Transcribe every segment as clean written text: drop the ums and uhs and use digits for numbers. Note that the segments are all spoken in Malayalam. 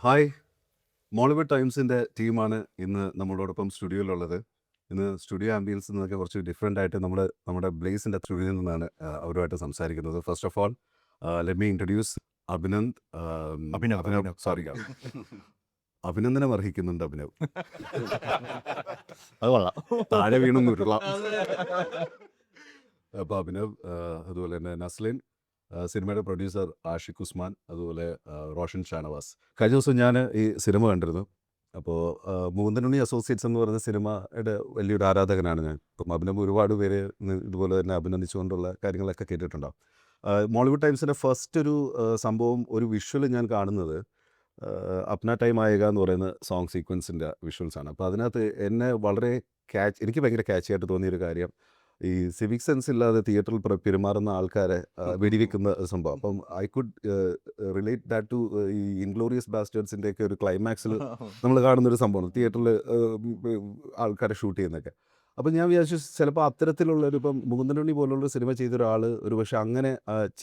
ഹായ്, മോളിവുഡ് ടൈംസിൻ്റെ ടീമാണ് ഇന്ന് നമ്മളോടൊപ്പം സ്റ്റുഡിയോയിലുള്ളത്. ഇന്ന് സ്റ്റുഡിയോ ആംബിയൻസ് എന്നൊക്കെ കുറച്ച് ഡിഫറെൻ്റ് ആയിട്ട് നമ്മുടെ ബ്ലേസിൻ്റെ സ്റ്റുഡിയോയിൽ നിന്നാണ് അവരുമായിട്ട് സംസാരിക്കുന്നത്. First of all let me introduce Abhinand. Abhinav. Sorry, അഭിനന്ദനം അർഹിക്കുന്നുണ്ട് അഭിനവ്. അത് കൊള്ളാം. താഴെ വീണൊന്നും ഉരുളാം. അപ്പോൾ അഭിനവ്, അതുപോലെ തന്നെ നസ്ലിൻ, സിനിമയുടെ പ്രൊഡ്യൂസർ ആഷിഖ് ഉസ്മാൻ, അതുപോലെ റോഷൻ ഷാനവാസ്. കഴിഞ്ഞ ദിവസം ഞാൻ ഈ സിനിമ കണ്ടിരുന്നു. അപ്പോൾ മുകുന്ദനുണ്ണി അസോസിയേറ്റ്സ് എന്ന് പറയുന്ന സിനിമയുടെ വലിയൊരു ആരാധകനാണ് ഞാൻ. അപ്പം അഭിനവ് ഒരുപാട് പേര് ഇതുപോലെ തന്നെ അഭിനന്ദിച്ചുകൊണ്ടുള്ള കാര്യങ്ങളൊക്കെ കേട്ടിട്ടുണ്ടാവും. മോളിവുഡ് ടൈംസിൻ്റെ ഫസ്റ്റ് ഒരു സംഭവം, ഒരു വിഷ്വൽ ഞാൻ കാണുന്നത് അപ്ന ടൈം ആയേഗ എന്ന് പറയുന്ന സോങ് സീക്വൻസിൻ്റെ വിഷ്വൽസാണ്. അപ്പോൾ അതിനകത്ത് എന്നെ വളരെ എനിക്ക് ഭയങ്കര ക്യാച്ച് ആയിട്ട് തോന്നിയൊരു കാര്യം, ഈ സിവിക് സെൻസ് ഇല്ലാതെ തിയേറ്ററിൽ പെരുമാറുന്ന ആൾക്കാരെ വെടിവെക്കുന്ന സംഭവം. അപ്പം I could relate that to ഈ ഇൻഗ്ലോറിയസ് ബാസ്റ്റേർഡ്സിൻ്റെയൊക്കെ ഒരു ക്ലൈമാക്സിൽ നമ്മൾ കാണുന്നൊരു സംഭവമാണ് തിയേറ്ററിൽ ആൾക്കാരെ ഷൂട്ട് ചെയ്യുന്നതൊക്കെ. അപ്പം ഞാൻ വിചാരിച്ചു ചിലപ്പോൾ അത്തരത്തിലുള്ളൊരു, ഇപ്പം മുകുന്ദനുണ്ണി പോലുള്ള സിനിമ ചെയ്ത ഒരാൾ ഒരു പക്ഷേ അങ്ങനെ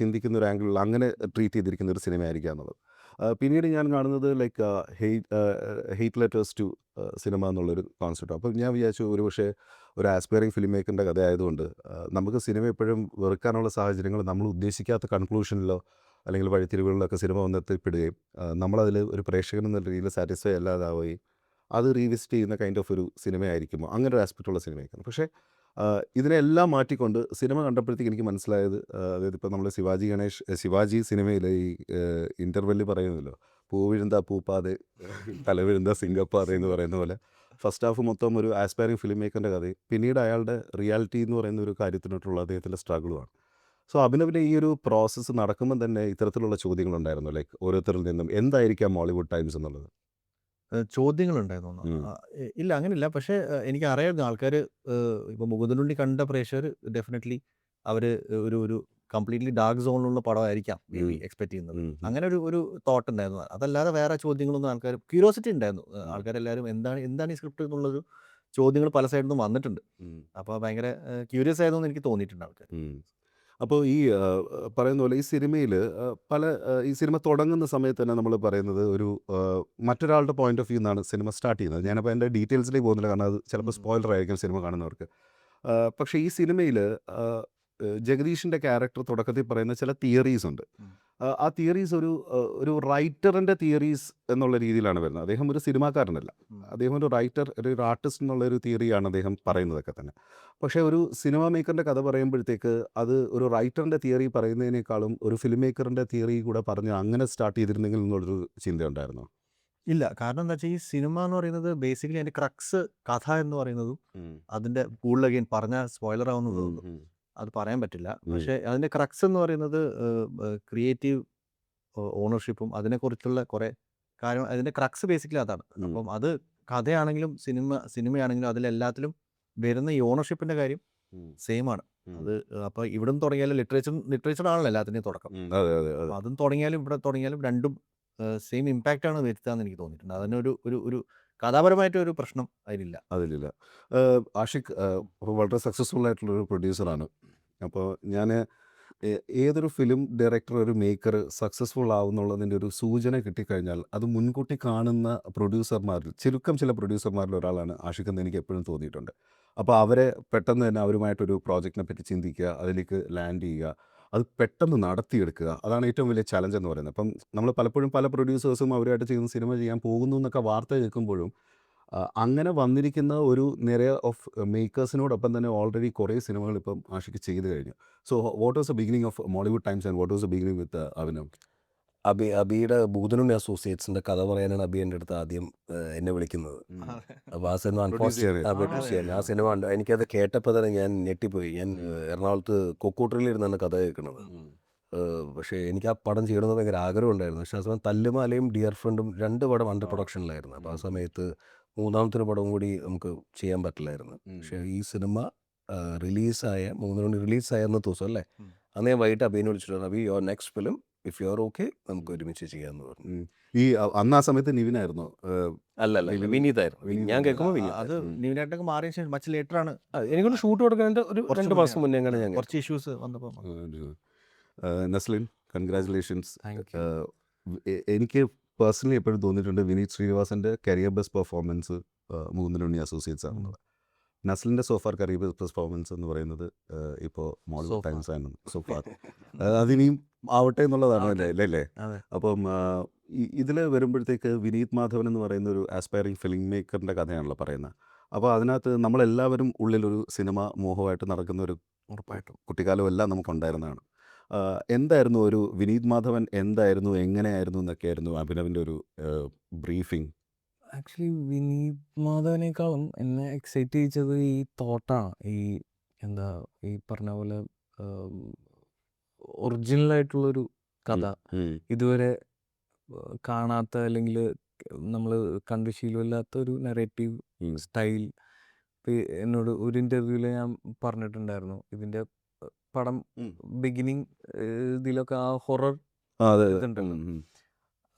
ചിന്തിക്കുന്ന ഒരു ആംഗിളിൽ അങ്ങനെ ട്രീറ്റ് ചെയ്തിരിക്കുന്ന ഒരു സിനിമയായിരിക്കുക എന്നുള്ളത്. പിന്നീട് ഞാൻ കാണുന്നത് like hate letters to cinema എന്നുള്ളൊരു കോൺസെപ്റ്റ്. അപ്പം ഞാൻ വിചാരിച്ചു ഒരു പക്ഷേ ഒരു ആസ്പയറിങ് ഫിലിം മേക്കറിൻ്റെ കഥയായതുകൊണ്ട് നമുക്ക് സിനിമ എപ്പോഴും വെറുക്കാനുള്ള സാഹചര്യങ്ങൾ നമ്മൾ ഉദ്ദേശിക്കാത്ത കൺക്ലൂഷനിലോ അല്ലെങ്കിൽ വഴിത്തിരിവുകളിലൊക്കെ സിനിമ വന്നെത്തിപ്പെടുകയും നമ്മളതിൽ ഒരു പ്രേക്ഷകൻ എന്നുള്ള രീതിയിൽ സാറ്റിസ്ഫൈ അല്ലാതാവുകയും അത് റീവിസിറ്റ് ചെയ്യുന്ന കൈൻഡ് ഓഫ് ഒരു സിനിമയായിരിക്കുമോ, അങ്ങനെ ഒരു ആസ്പെക്റ്റുള്ള സിനിമയായിരിക്കും. പക്ഷേ ഇതിനെല്ലാം മാറ്റിക്കൊണ്ട് സിനിമ കണ്ടപ്പോഴത്തേക്ക് എനിക്ക് മനസ്സിലായത്, അതായത് ഇപ്പോൾ നമ്മൾ ശിവാജി സിനിമയിൽ ഈ ഇൻ്റർവെല്ലിൽ പറയുന്നല്ലോ, പൂവിഴുന്ത പൂപ്പാതെ തലവിഴുന്ത സിംഗപ്പാതെ എന്ന് പറയുന്ന പോലെ ഫസ്റ്റ് ഹാഫ് മൊത്തം ഒരു ആസ്പയറിംഗ് ഫിലിം മേക്കറിൻ്റെ കഥയും പിന്നീട് അയാളുടെ റിയാലിറ്റി എന്ന് പറയുന്ന ഒരു കാര്യത്തിനോട്ടുള്ള അദ്ദേഹത്തിൻ്റെ സ്ട്രഗിളുമാണ്. സോ അഭിനവിൻ്റെ ഈ ഒരു പ്രോസസ്സ് നടക്കുമ്പോൾ തന്നെ ഇത്തരത്തിലുള്ള ചോദ്യങ്ങളുണ്ടായിരുന്നു, ലൈക്ക് ഓരോരുത്തരിൽ നിന്നും എന്തായിരിക്കാം മോളിവുഡ് ടൈംസ് എന്നുള്ളത്. ചോദ്യങ്ങളുണ്ടായിരുന്നു. ഇല്ല അങ്ങനെയില്ല. പക്ഷേ എനിക്കറിയായിരുന്നു ആൾക്കാർ ഇപ്പോൾ മുകുന്ദനുണ്ണി കണ്ട പ്രേക്ഷകർ ഡെഫിനറ്റ്ലി അവർ ഒരു കംപ്ലീറ്റ്ലി ഡാർക്ക് സോണിലുള്ള പടമായിരിക്കാം മേ ബി എക്സ്പെക്ട് ചെയ്യുന്നത്. അങ്ങനെ ഒരു തോട്ട് ഉണ്ടായിരുന്നു. അതല്ലാതെ വേറെ ചോദ്യങ്ങളൊന്നും ആൾക്കാർ ക്യൂരിയോസിറ്റി ഉണ്ടായിരുന്നു. ആൾക്കാരെല്ലാവരും എന്താണ് ഈ സ്ക്രിപ്റ്റ് എന്നുള്ളൊരു ചോദ്യങ്ങൾ പല സൈഡിൽ നിന്നും വന്നിട്ടുണ്ട്. അപ്പോൾ ഭയങ്കര ക്യൂരിയസ് ആയതെന്ന് എനിക്ക് തോന്നിയിട്ടുണ്ട് ആൾക്കാർ. അപ്പോൾ ഈ പറയുന്ന പോലെ ഈ സിനിമയിൽ ഈ സിനിമ തുടങ്ങുന്ന സമയത്ത് തന്നെ നമ്മൾ പറയുന്നത് ഒരു മറ്റൊരാളുടെ പോയിന്റ് ഓഫ് വ്യൂ എന്നാണ് സിനിമ സ്റ്റാർട്ട് ചെയ്യുന്നത്. ഞാനപ്പോൾ എൻ്റെ ഡീറ്റെയിൽസിലേക്ക് പോകുന്നില്ല, കാരണം അത് ചിലപ്പോൾ സ്പോയിലർ ആയിരിക്കും സിനിമ കാണുന്നവർക്ക്. പക്ഷേ ഈ സിനിമയിൽ ജഗദീഷിൻ്റെ ക്യാരക്ടർ തുടക്കത്തിൽ പറയുന്ന ചില തിയറീസ് ഉണ്ട്. ആ തിയറീസ് ഒരു റൈറ്ററിൻ്റെ തിയറീസ് എന്നുള്ള രീതിയിലാണ് വരുന്നത്. അദ്ദേഹം ഒരു സിനിമാക്കാരനല്ല, അദ്ദേഹം ഒരു റൈറ്റർ, ഒരു ആർട്ടിസ്റ്റ് എന്നുള്ളൊരു തിയറിയാണ് അദ്ദേഹം പറയുന്നതൊക്കെ തന്നെ. പക്ഷേ ഒരു സിനിമ മേക്കറിൻ്റെ കഥ പറയുമ്പോഴത്തേക്ക് അത് ഒരു റൈറ്ററിൻ്റെ തിയറി പറയുന്നതിനേക്കാളും ഒരു ഫിലിം മേക്കറിൻ്റെ തിയറി കൂടെ പറഞ്ഞ് അങ്ങനെ സ്റ്റാർട്ട് ചെയ്തിരുന്നെങ്കിൽ എന്നുള്ളൊരു ചിന്തയുണ്ടായിരുന്നു. ഇല്ല, കാരണം എന്താ വെച്ചാൽ ഈ സിനിമ എന്ന് പറയുന്നത് ബേസിക്കലി അതിൻ്റെ ക്രക്സ് കഥ എന്ന് പറയുന്നതും അതിൻ്റെ കൂടുതൽ അഗെയിൻ പറഞ്ഞാൽ സ്പോയിലർ ആവുന്നത് അത് പറയാൻ പറ്റില്ല. പക്ഷേ അതിൻ്റെ ക്രക്സ് എന്ന് പറയുന്നത് ക്രിയേറ്റീവ് ഓണർഷിപ്പും അതിനെക്കുറിച്ചുള്ള കുറേ കാര്യങ്ങൾ, അതിൻ്റെ ക്രക്സ് ബേസിക്കലി അതാണ്. അപ്പം അത് കഥയാണെങ്കിലും സിനിമയാണെങ്കിലും അതിലെല്ലാത്തിലും വരുന്ന ഈ ഓണർഷിപ്പിൻ്റെ കാര്യം സെയിം ആണ്. അത് അപ്പോൾ ഇവിടെ നിന്ന് തുടങ്ങിയാലും ലിറ്ററേച്ചർ ആണല്ലോ എല്ലാത്തിൻ്റെയും തുടക്കം. അപ്പോൾ അതും തുടങ്ങിയാലും ഇവിടെ തുടങ്ങിയാലും രണ്ടും സെയിം ഇമ്പാക്റ്റ് ആണ് വരുത്താന്ന് എനിക്ക് തോന്നിയിട്ടുണ്ട്. അതിനൊരു ഒരു കഥാപരമായിട്ട് ഒരു പ്രശ്നം അതിലില്ല. ആഷിഖ് വളരെ സക്സസ്ഫുൾ ആയിട്ടുള്ളൊരു പ്രൊഡ്യൂസറാണ്. അപ്പോൾ ഞാൻ ഏതൊരു ഫിലിം ഡയറക്ടർ, ഒരു മേക്കർ സക്സസ്ഫുൾ ആവുന്നുള്ളതിൻ്റെ ഒരു സൂചന കിട്ടിക്കഴിഞ്ഞാൽ അത് മുൻകൂട്ടി കാണുന്ന പ്രൊഡ്യൂസർമാരിൽ ചില പ്രൊഡ്യൂസർമാരിൽ ഒരാളാണ് ആഷിഖ് എന്ന് എനിക്ക് എപ്പോഴും തോന്നിയിട്ടുണ്ട്. അപ്പോൾ അവരെ പെട്ടെന്ന് തന്നെ അവരുമായിട്ടൊരു പ്രോജക്റ്റിനെ പറ്റി ചിന്തിക്കുക, അതിലേക്ക് ലാൻഡ് ചെയ്യുക, അത് പെട്ടെന്ന് നടത്തിയെടുക്കുക, അതാണ് ഏറ്റവും വലിയ ചലഞ്ച് എന്ന് പറയുന്നത്. അപ്പം നമ്മൾ പലപ്പോഴും പല പ്രൊഡ്യൂസേഴ്സും അവരുമായിട്ട് ചെയ്യുന്ന സിനിമ ചെയ്യാൻ പോകുന്നു എന്നൊക്കെ വാർത്ത കേൾക്കുമ്പോഴും അങ്ങനെ വന്നിരിക്കുന്ന ഒരു നിര ഓഫ് മേക്കേഴ്സിനോടൊപ്പം തന്നെ ഓൾറെഡി കുറേ സിനിമകൾ ഇപ്പം ആഷിക്ക് ചെയ്ത് കഴിഞ്ഞു. So what was the beginning of Mollywood times and what was the beginning with Abhinav? അബിയുടെ മുകുന്ദനുണ്ണി അസോസിയേറ്റ്സിൻ്റെ കഥ പറയാനാണ് അബി എൻ്റെ അടുത്ത് ആദ്യം എന്നെ വിളിക്കുന്നത്. അപ്പോൾ ആ സിനിമ ആ സിനിമ എനിക്കത് കേട്ടപ്പോൾ തന്നെ ഞാൻ ഞെട്ടിപ്പോയി. ഞാൻ എറണാകുളത്ത് കൊക്കൂട്ടറിലിരുന്നാണ് കഥ കേൾക്കുന്നത്. പക്ഷേ എനിക്ക് ആ പടം ചെയ്യണമെന്ന് ഭയങ്കര ആഗ്രഹം ഉണ്ടായിരുന്നു. പക്ഷേ ആ സമയം തല്ലുമാലയും ഡിയർ ഫ്രണ്ടും 2 പടം അണ്ടർ പ്രൊഡക്ഷനിലായിരുന്നു. അപ്പോൾ ആ സമയത്ത് മൂന്നാമത്തെ പടം കൂടി നമുക്ക് ചെയ്യാൻ പറ്റില്ലായിരുന്നു. പക്ഷേ ഈ സിനിമ മുകുന്ദനുണ്ണി റിലീസായ അന്നത്തെ ദിവസം അല്ലേ, അന്ന് ഞാൻ വൈകിട്ട് അബീനെ വിളിച്ചിട്ട് Abi your next film if you are okay നമുക്ക് ഒരുമിച്ച് ചെയ്യാമെന്ന് പറഞ്ഞു. ഈ അന്ന് ആ സമയത്ത് നിവിനായിരുന്നു? അല്ല വിനീതായിരുന്നു. ഞാൻ കേൾക്കുമ്പോൾ അത് നിവിനായിട്ടൊക്കെ മാറിയ ശേഷം മച്ച് ലേറ്റർ ആണ്. എനിക്കൊരു ഷൂട്ട് കൊടുക്കുന്നതിൻ്റെ ഒരു 2 മാസം മുന്നേ അങ്ങനെ ഞാൻ കുറച്ച് ഇഷ്യൂസ് വന്നപ്പോൾ. നസ്ലിൻ, കൺഗ്രാജുലേഷൻസ്. എനിക്ക് പേഴ്സണലി എപ്പോഴും തോന്നിയിട്ടുണ്ട് വിനീത് ശ്രീനിവാസൻ്റെ career best performance Mukundanunni associates ആണെന്നുള്ളത്. നസ്ലിൻ്റെ സോഫാർ കരിയർ ബെസ്റ്റ് പെർഫോമൻസ് എന്ന് പറയുന്നത് ഇപ്പോൾ മോൾ So far. ടൈംസ് ആണ് സോഫാർ. അതിനിയും ആവട്ടെ എന്നുള്ളതാണ് ആവട്ടെ. അല്ലേ? അതെ. അപ്പം ഇതിൽ വരുമ്പോഴത്തേക്ക് വിനീത് മാധവൻ എന്ന് പറയുന്ന ഒരു ആസ്പയറിങ് ഫിലിം മേക്കറിൻ്റെ കഥയാണല്ലോ പറയുന്നത്. അപ്പോൾ അതിനകത്ത് നമ്മളെല്ലാവരും ഉള്ളിലൊരു സിനിമ മോഹമായിട്ട് നടക്കുന്ന ഒരു ഉറപ്പായിട്ടും. കുട്ടിക്കാലം എല്ലാം നമുക്കുണ്ടായിരുന്നതാണ്. എന്തായിരുന്നു ഒരു വിനീത് മാധവൻ എന്തായിരുന്നു, എങ്ങനെയായിരുന്നു എന്നൊക്കെയായിരുന്നു അഭിനവിൻ്റെ ഒരു ബ്രീഫിംഗ്? ആക്ച്വലി വിനീത് മാധവനേക്കാളും എന്നെ എക്സൈറ്റ് ചെയ്യിച്ചത് ഈ തോട്ടാണ്. എന്താ ഈ പറഞ്ഞ പോലെ ഒറിജിനലായിട്ടുള്ളൊരു കഥ ഇതുവരെ കാണാത്ത, അല്ലെങ്കിൽ നമ്മൾ കണ്ടു ശീലമില്ലാത്ത ഒരു നറേറ്റീവ് സ്റ്റൈൽ. എന്നോട് ഒരു ഇൻ്റർവ്യൂവിൽ ഞാൻ പറഞ്ഞിട്ടുണ്ടായിരുന്നു, ഇതിൻ്റെ പടം ബിഗിനിങ് ഇതിലൊക്കെ ആ ഹൊറർ അതെ ഇതുണ്ടല്ലോ,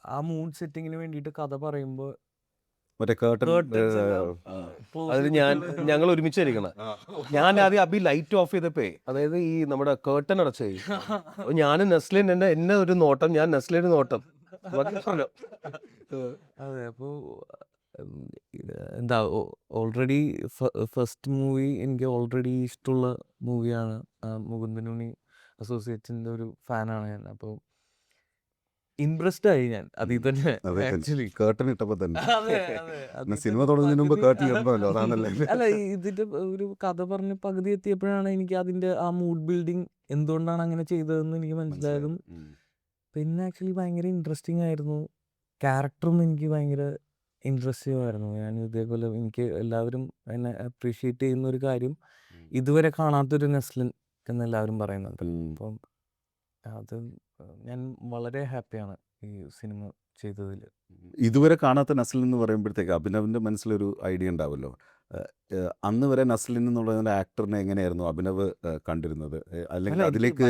ആ മൂഡ് സെറ്റിങ്ങിന് വേണ്ടിയിട്ട് കഥ പറയുമ്പോൾ മറ്റേ കേട്ടൺ curtains എല്ലാം അതിൽ ഞങ്ങൾ ഒരുമിച്ചായിരിക്കണം. ഞാൻ ആദ്യം അബി ലൈറ്റ് ഓഫ് ചെയ്തപ്പോ, അതായത് ഈ നമ്മുടെ കേർട്ടൻ അടച്ചേ, ഞാൻ നെസ്ലിൻ എന്നെ ഒരു നോട്ടം, ഞാൻ നെസ്ലിന് നോട്ടം. അതെ. അപ്പോൾ എന്താ ഓൾറെഡി ഫസ്റ്റ് മൂവി എനിക്ക് ഓൾറെഡി ഇഷ്ടമുള്ള മൂവിയാണ്. മുകുന്ദനുണ്ണി അസോസിയേറ്റ്സിൻ്റെ ഒരു ഫാനാണ് ഞാൻ. അപ്പോൾ ഇംപ്രസ്ഡ് ആയി ഞാൻ അതിൽ തന്നെ ആക്ച്വലി. കേട്ടൺ ഇട്ടപ്പോൾ തന്നെ അതെ അതെ പിന്നെ സിനിമ തുടങ്ങുന്നതിന് മുമ്പ് കേട്ടൺ ഇടണമല്ലോ, അതാണല്ലേ? അല്ല, ഇതിന്റെ ഒരു കഥ പറഞ്ഞ് പകുതി എത്തിയപ്പോഴാണ് എനിക്ക് അതിന്റെ ആ മൂഡ് ബിൽഡിങ് എന്തുകൊണ്ടാണ് അങ്ങനെ ചെയ്തതെന്ന് എനിക്ക് മനസ്സിലായതും. പിന്നെ ആക്ച്വലി ഭയങ്കര ഇൻട്രസ്റ്റിംഗ് ആയിരുന്നു. ക്യാരക്ടറും എനിക്ക് ഭയങ്കര ഇൻട്രസ്റ്റിംഗ് ആയിരുന്നു. ഞാൻ ഇതേപോലെ എനിക്ക് എല്ലാവരും എന്നെ അപ്രീഷിയേറ്റ് ചെയ്യുന്ന ഒരു കാര്യം, ഇതുവരെ കാണാത്തൊരു നെസ്ലിൻ എന്ന് എല്ലാവരും പറയുന്നുണ്ട്. അപ്പം അത് ഞാൻ വളരെ ഹാപ്പിയാണ് ഈ സിനിമ ചെയ്തതിൽ. ഇതുവരെ കാണാത്ത നസ്ലിൻ എന്ന് പറയുമ്പോഴത്തേക്ക് അഭിനവിൻ്റെ മനസ്സിലൊരു ഐഡിയ ഉണ്ടാവുമല്ലോ. അന്ന് വരെ നസ്ലിൻ എന്നുള്ള ആക്ടറിനെ എങ്ങനെയായിരുന്നു അഭിനവ് കണ്ടിരുന്നത്? അല്ലെങ്കിൽ അതിലേക്ക്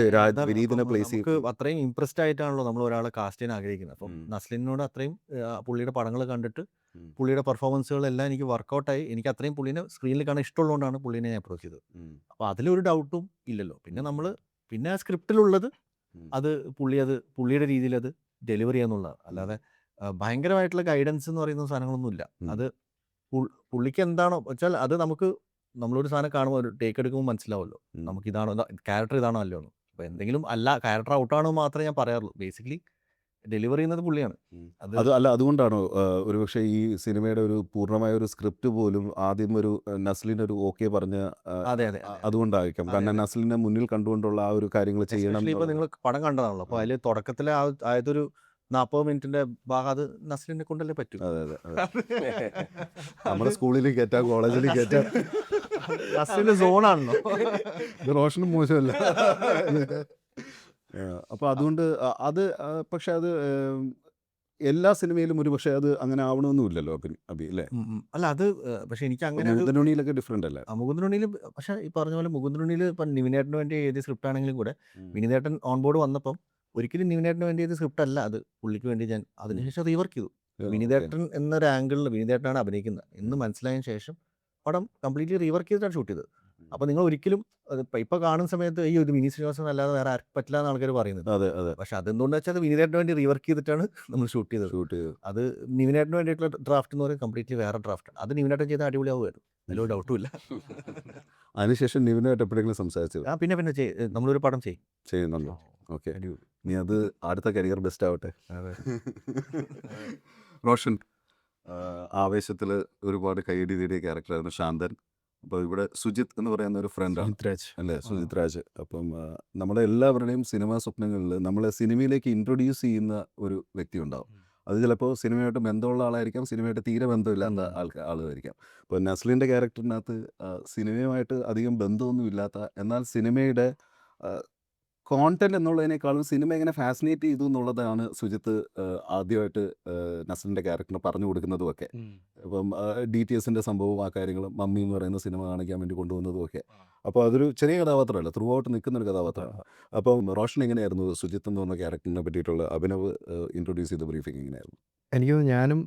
വിനീതിനെ പ്ലേസ് നമുക്ക് അത്രയും ഇംപ്രസ്ഡ് ആയിട്ടാണല്ലോ നമ്മൾ ഒരാളെ കാസ്റ്റ് ചെയ്യാൻ ആഗ്രഹിക്കുന്നത്. അപ്പം നസ്ലിനോട് അത്രയും പുള്ളിയുടെ പടങ്ങൾ കണ്ടിട്ട് പുള്ളിയുടെ പെർഫോമൻസുകളെല്ലാം എനിക്ക് വർക്കൗട്ടായി. എനിക്ക് അത്രയും പുള്ളിനെ സ്ക്രീനിൽ കാണാൻ ഇഷ്ടമുള്ളതുകൊണ്ടാണ് പുള്ളിനെ ഞാൻ അപ്രോച്ച് ചെയ്തത്. അപ്പോൾ അതിലൊരു ഡൗട്ടും ഇല്ലല്ലോ. പിന്നെ ആ സ്ക്രിപ്റ്റിലുള്ളത് അത് പുള്ളിയുടെ രീതിയിൽ അത് ഡെലിവർ ചെയ്യാന്നുള്ളതാണ്. അല്ലാതെ ഭയങ്കരമായിട്ടുള്ള ഗൈഡൻസ് എന്ന് പറയുന്ന സാധനങ്ങളൊന്നും ഇല്ല. അത് പുള്ളിക്ക് എന്താണോ വെച്ചാൽ അത് നമ്മളൊരു സാധനം കാണുമ്പോൾ ഒരു ടേക്ക് എടുക്കുമ്പോൾ മനസ്സിലാവുമല്ലോ, നമുക്ക് ഇതാണോ ക്യാരക്ടർ ഇതാണോ അല്ലോ എന്ന്. അപ്പോൾ എന്തെങ്കിലും ക്യാരക്ടർ ഔട്ടാണോ മാത്രമേ ഞാൻ പറയാറുള്ളൂ. ബേസിക്കലി ഡെലിവർ ചെയ്യുന്നത് പുള്ളിയാണ്. അതുകൊണ്ടാണോ ഒരുപക്ഷെ ഈ സിനിമയുടെ ഒരു പൂർണ്ണമായ ഒരു സ്ക്രിപ്റ്റ് പോലും ആദ്യം ഒരു നസ്ലിൻ ഒരു ഓക്കെ പറഞ്ഞ് അതെ അതുകൊണ്ടായിരിക്കാം. കാരണം നസ്ലിനെ മുന്നിൽ കണ്ടുകൊണ്ടുള്ള ആ ഒരു കാര്യങ്ങൾ ചെയ്യണം. ഇപ്പോൾ നിങ്ങൾ പടം കണ്ടതാണല്ലോ, അപ്പോൾ അതിൽ തുടക്കത്തിലെ ആയതൊരു 40 മിനിറ്റിന്റെ ഭാഗം അത് നസ്ലിനെ കൊണ്ടല്ലേ പറ്റും. അതെ നമ്മുടെ സ്കൂളിൽ കയറ്റാം, കോളേജിൽ കയറ്റാം. നസ്ലിന്റെ സോണാണല്ലോ. ഇത് റോഷനും മോശമല്ല. അപ്പോൾ അതുകൊണ്ട് അത് പക്ഷെ അത് എല്ലാ സിനിമയിലും ഒരു പക്ഷേ അത് അങ്ങനെ ആവണമെന്നുമില്ലല്ലോ അഭി, അല്ലേ? അല്ല, അത് പക്ഷെ എനിക്ക് അങ്ങനെ മുകുന്ദനുണ്ണിയിലൊക്കെ ഡിഫറെന്റ് അല്ലേ? മുകുന്ദനുണ്ണിയിൽ പക്ഷെ ഈ പറഞ്ഞ പോലെ മുകുന്ദനുണ്ണിയിൽ ഇപ്പം നിവിനേട്ടന് വേണ്ടി എഴുതിയ സ്ക്രിപ്റ്റ് ആണെങ്കിലും കൂടെ വിനീതേട്ടൻ ഓൺ ബോർഡ് വന്നപ്പം ഒരിക്കലും നിവിനേട്ടന് വേണ്ടി എഴുതിയ സ്ക്രിപ്റ്റ് അല്ല അത്. പുള്ളിക്ക് വേണ്ടി ഞാൻ അതിനുശേഷം റീവർക്ക് ചെയ്തു. വിനീതേട്ടൻ എന്നൊരു ആംഗിളിൽ വിനീതേട്ടനാണ് അഭിനയിക്കുന്നത് എന്ന് മനസ്സിലായതിനു ശേഷം പടം കംപ്ലീറ്റ്ലി റീവർക്ക് ചെയ്തിട്ടാണ് ഷൂട്ട് ചെയ്തത്. അപ്പോൾ നിങ്ങൾ ഒരിക്കലും ഇപ്പോൾ കാണുന്ന സമയത്ത് ഈ ഒരു വിനീത് ശ്രീനിവാസൻ അല്ലാതെ വേറെ ആർക്കും പറ്റില്ല എന്ന് ആൾക്കാർ പറയുന്നത്. അതെ. പക്ഷെ അതെന്തുകൊണ്ട് വെച്ചാൽ വിനീതേട്ടന് വേണ്ടി റീവർക്ക് ചെയ്തിട്ടാണ് നമ്മൾ ഷൂട്ട് ചെയ്തത്. അത് നിവിനേട്ടന് വേണ്ടിയിട്ടുള്ള ഡ്രാഫ്റ്റ് എന്ന് പറയുന്നത് കംപ്ലീറ്റ്ലി വേറെ ഡ്രാഫ്റ്റ്. അത് നിവിനേട്ടൻ ചെയ്ത അടിപൊളിയാവുമായിരുന്നു, അതിലൊരു ഡൗട്ടും ഇല്ല. അതിനുശേഷം നിവിനായിട്ട് എപ്പോഴെങ്കിലും സംസാരിച്ചത്? പിന്നെ നമ്മളൊരു പടം ചെയ്യുന്നുണ്ടോ? ഓക്കെ, നീ അത് അടുത്ത കരിയർ ബെസ്റ്റ് ആവട്ടെ. റോഷൻ ആവേശത്തിൽ ഒരുപാട് കൈയടി നേടിയ ക്യാരക്ടറായിരുന്നു ശാന്തൻ. അപ്പോൾ ഇവിടെ സുജിത്ത് എന്ന് പറയുന്ന ഒരു ഫ്രണ്ടാണ് അല്ലേ, സുജിത് രാജ്. അപ്പം നമ്മുടെ എല്ലാവരുടെയും സിനിമാ സ്വപ്നങ്ങളിൽ നമ്മളെ സിനിമയിലേക്ക് ഇൻട്രൊഡ്യൂസ് ചെയ്യുന്ന ഒരു വ്യക്തി ഉണ്ടാവും. അത് ചിലപ്പോൾ സിനിമയായിട്ട് ബന്ധമുള്ള ആളായിരിക്കാം, സിനിമയായിട്ട് തീരെ ബന്ധമില്ലാത്ത ആളുമായിരിക്കാം. ഇപ്പോൾ നസ്ലിൻ്റെ ക്യാരക്ടറിനകത്ത് സിനിമയുമായിട്ട് അധികം ബന്ധമൊന്നും ഇല്ലാത്ത, എന്നാൽ സിനിമയുടെ കോണ്ടന്റ് എന്നുള്ളതിനേക്കാളും സിനിമ എങ്ങനെ ഫാസിനേറ്റ് ചെയ്തു എന്നുള്ളതാണ് സുജിത്ത് ആദ്യമായിട്ട് നസ്ലിൻ്റെ ക്യാരക്ടറിന് പറഞ്ഞു കൊടുക്കുന്നതും ഒക്കെ. അപ്പം DTSൻ്റെ സംഭവവും ആ കാര്യങ്ങളും മമ്മി എന്ന് പറയുന്ന സിനിമ കാണിക്കാൻ വേണ്ടി കൊണ്ടുവന്നതും ഒക്കെ. അപ്പോൾ അതൊരു ചെറിയ കഥാപാത്രമല്ല, ത്രൂ ഔട്ട് നിൽക്കുന്നൊരു കഥാപാത്രമാണ്. അപ്പം റോഷൻ എങ്ങനെയായിരുന്നു സുജിത്ത് എന്ന് പറഞ്ഞ ക്യാരക്ടറിനെ പറ്റിയിട്ടുള്ള അഭിനവ് ഇൻട്രൊഡ്യൂസ് ചെയ്ത ബ്രീഫിംഗ് എങ്ങനെയായിരുന്നു? എനിക്ക് ഞാനും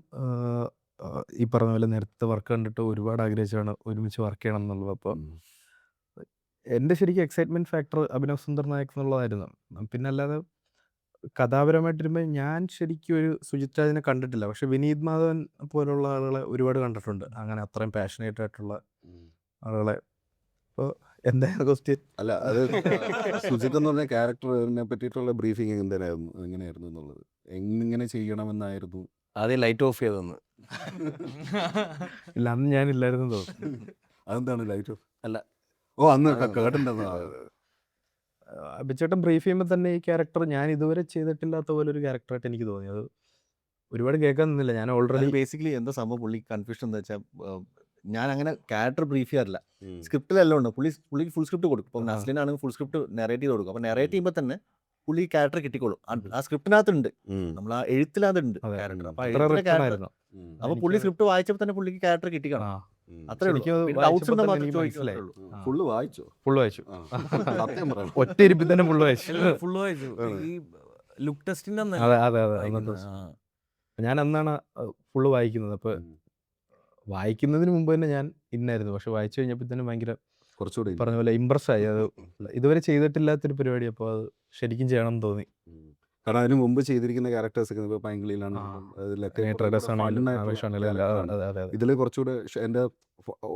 ഈ പറഞ്ഞ പോലെ നേരത്തെ വർക്ക് കണ്ടിട്ട് ഒരുപാട് ആഗ്രഹിച്ചാണ് ഒരുമിച്ച് വർക്ക് ചെയ്യണം എന്നുള്ളത്. അപ്പോൾ എൻ്റെ ശരിക്കും എക്സൈറ്റ്മെൻറ്റ് ഫാക്ടർ അഭിനവ് സുന്ദർ നായക് എന്നുള്ളതായിരുന്നു. പിന്നെ അല്ലാതെ കഥാപരമായിട്ട് വരുമ്പോൾ ഞാൻ ശരിക്കും ഒരു സുജിത് രാജിനെ കണ്ടിട്ടില്ല. പക്ഷെ വിനീത് മാധവൻ പോലുള്ള ആളുകളെ ഒരുപാട് കണ്ടിട്ടുണ്ട്. അങ്ങനെ അത്രയും പാഷനേറ്റ് ആയിട്ടുള്ള ആളുകളെ. അപ്പോൾ എന്തായിരുന്നു ക്വസ്റ്റ്യൻ? അല്ല അത് സുജിത്ത് എന്ന് പറഞ്ഞ ക്യാരക്ടറിനെ പറ്റിയിട്ടുള്ള ബ്രീഫിങ് എങ്ങനെയായിരുന്നു എന്നുള്ളത്, എങ്ങനെ ചെയ്യണമെന്നായിരുന്നു? ആദ്യം ലൈറ്റ് ഓഫ് ചെയ്തെന്ന്. ഇല്ല, അന്ന് ഞാനില്ലായിരുന്നു തോന്നുന്നു. അതെന്താണ് ലൈറ്റ് ഓഫ്? അല്ല. ഓ, അന്ന് കേട്ടിട്ടുണ്ടെന്ന്. അഭിച്ചേട്ടൻ ബ്രീഫ് ചെയ്യുമ്പോൾ തന്നെ ഈ ക്യാരക്ടർ ഞാൻ ഇതുവരെ ചെയ്തിട്ടില്ലാത്ത പോലെ ഒരു ക്യാരക്ടറായിട്ട് എനിക്ക് തോന്നി. അത് ഒരുപാട് കേൾക്കാൻ നിന്നില്ല. ഞാൻ ഓൾറെഡി ബേസിക്കലി എന്താ സംഭവം പുള്ളി കൺഫ്യൂഷൻ എന്ന് വെച്ചാൽ ഞാൻ അങ്ങനെ ക്യാരക്ടർ ബ്രീഫ് ചെയ്യാറില്ല. സ്ക്രിപ്റ്റിലെല്ലാം ഉണ്ട്. പുള്ളിക്ക് ഫുൾ സ്ക്രിപ്റ്റ് കൊടുക്കും. ഇപ്പോൾ നസ്ലിൻ ആണെങ്കിൽ ഫുൾ സ്ക്രിപ്റ്റ് നെറേറ്റ് ചെയ്ത് കൊടുക്കും. അപ്പോൾ നെറേറ്റ് ചെയ്യുമ്പോൾ തന്നെ പുള്ളി ക്യാരക്ടർ കിട്ടിക്കോളും. ആ സ്ക്രിപ്റ്റിനകത്തുണ്ട്, നമ്മൾ ആ എഴുത്തിനകത്തുണ്ട് ക്യാരക്ടർ. അപ്പോൾ അത്ര എഴുത്തിലെ റിട്ടൺ ക്യാരക്ടർ, ആയിരുന്നു. അപ്പോൾ പുള്ളി സ്ക്രിപ്റ്റ് വായിച്ചപ്പോൾ തന്നെ പുള്ളിക്ക് ക്യാരക്ടർ കിട്ടിക്കണം. അത്രേ ഉള്ളൂ. ശരിക്കും അത് പിന്നെ വായിച്ചപ്പോൾ doubts ഉണ്ടെങ്കിൽ തന്നെ മാത്രം എനിക്ക് ചോദിക്കുക മനസ്സിലായി. അത്രേ ഉള്ളൂ. ഫുള്ള് വായിച്ചോ? ഫുള്ള് വായിച്ചു. സത്യം പറയണം. ഒറ്റ ഇരിപ്പിൽ തന്നെ ഫുള്ള് വായിച്ചു. ഫുള്ള് വായിച്ചു. ഈ ലുക്ക് ടെസ്റ്റിന്റെ അതെ അതെ അതെ. അന്നത്തെ ദിവസം ഞാൻ അന്നാണ് ഫുള്ള് വായിക്കുന്നത്. അപ്പോൾ വായിക്കുന്നതിന് മുമ്പ് തന്നെ ഞാൻ ഇന്നായിരുന്നു. പക്ഷെ വായിച്ചു കഴിഞ്ഞപ്പോൾ തന്നെ ഭയങ്കര കുറച്ചുകൂടി പറഞ്ഞ പോലെ ഇമ്പ്രസ് ആയി. അത് ഇതുവരെ ചെയ്തിട്ടില്ലാത്തൊരു പരിപാടി. അപ്പോൾ അത് ശരിക്കും ചെയ്യണം എന്ന് തോന്നി. കാരണം അതിന് മുമ്പ് ചെയ്തിരിക്കുന്ന ക്യാരക്ടേഴ്സ് ഒക്കെ ഇപ്പോൾ പൈങ്കിളിയിലാണ്, ഇതിൽ കുറച്ചുകൂടെ എൻ്റെ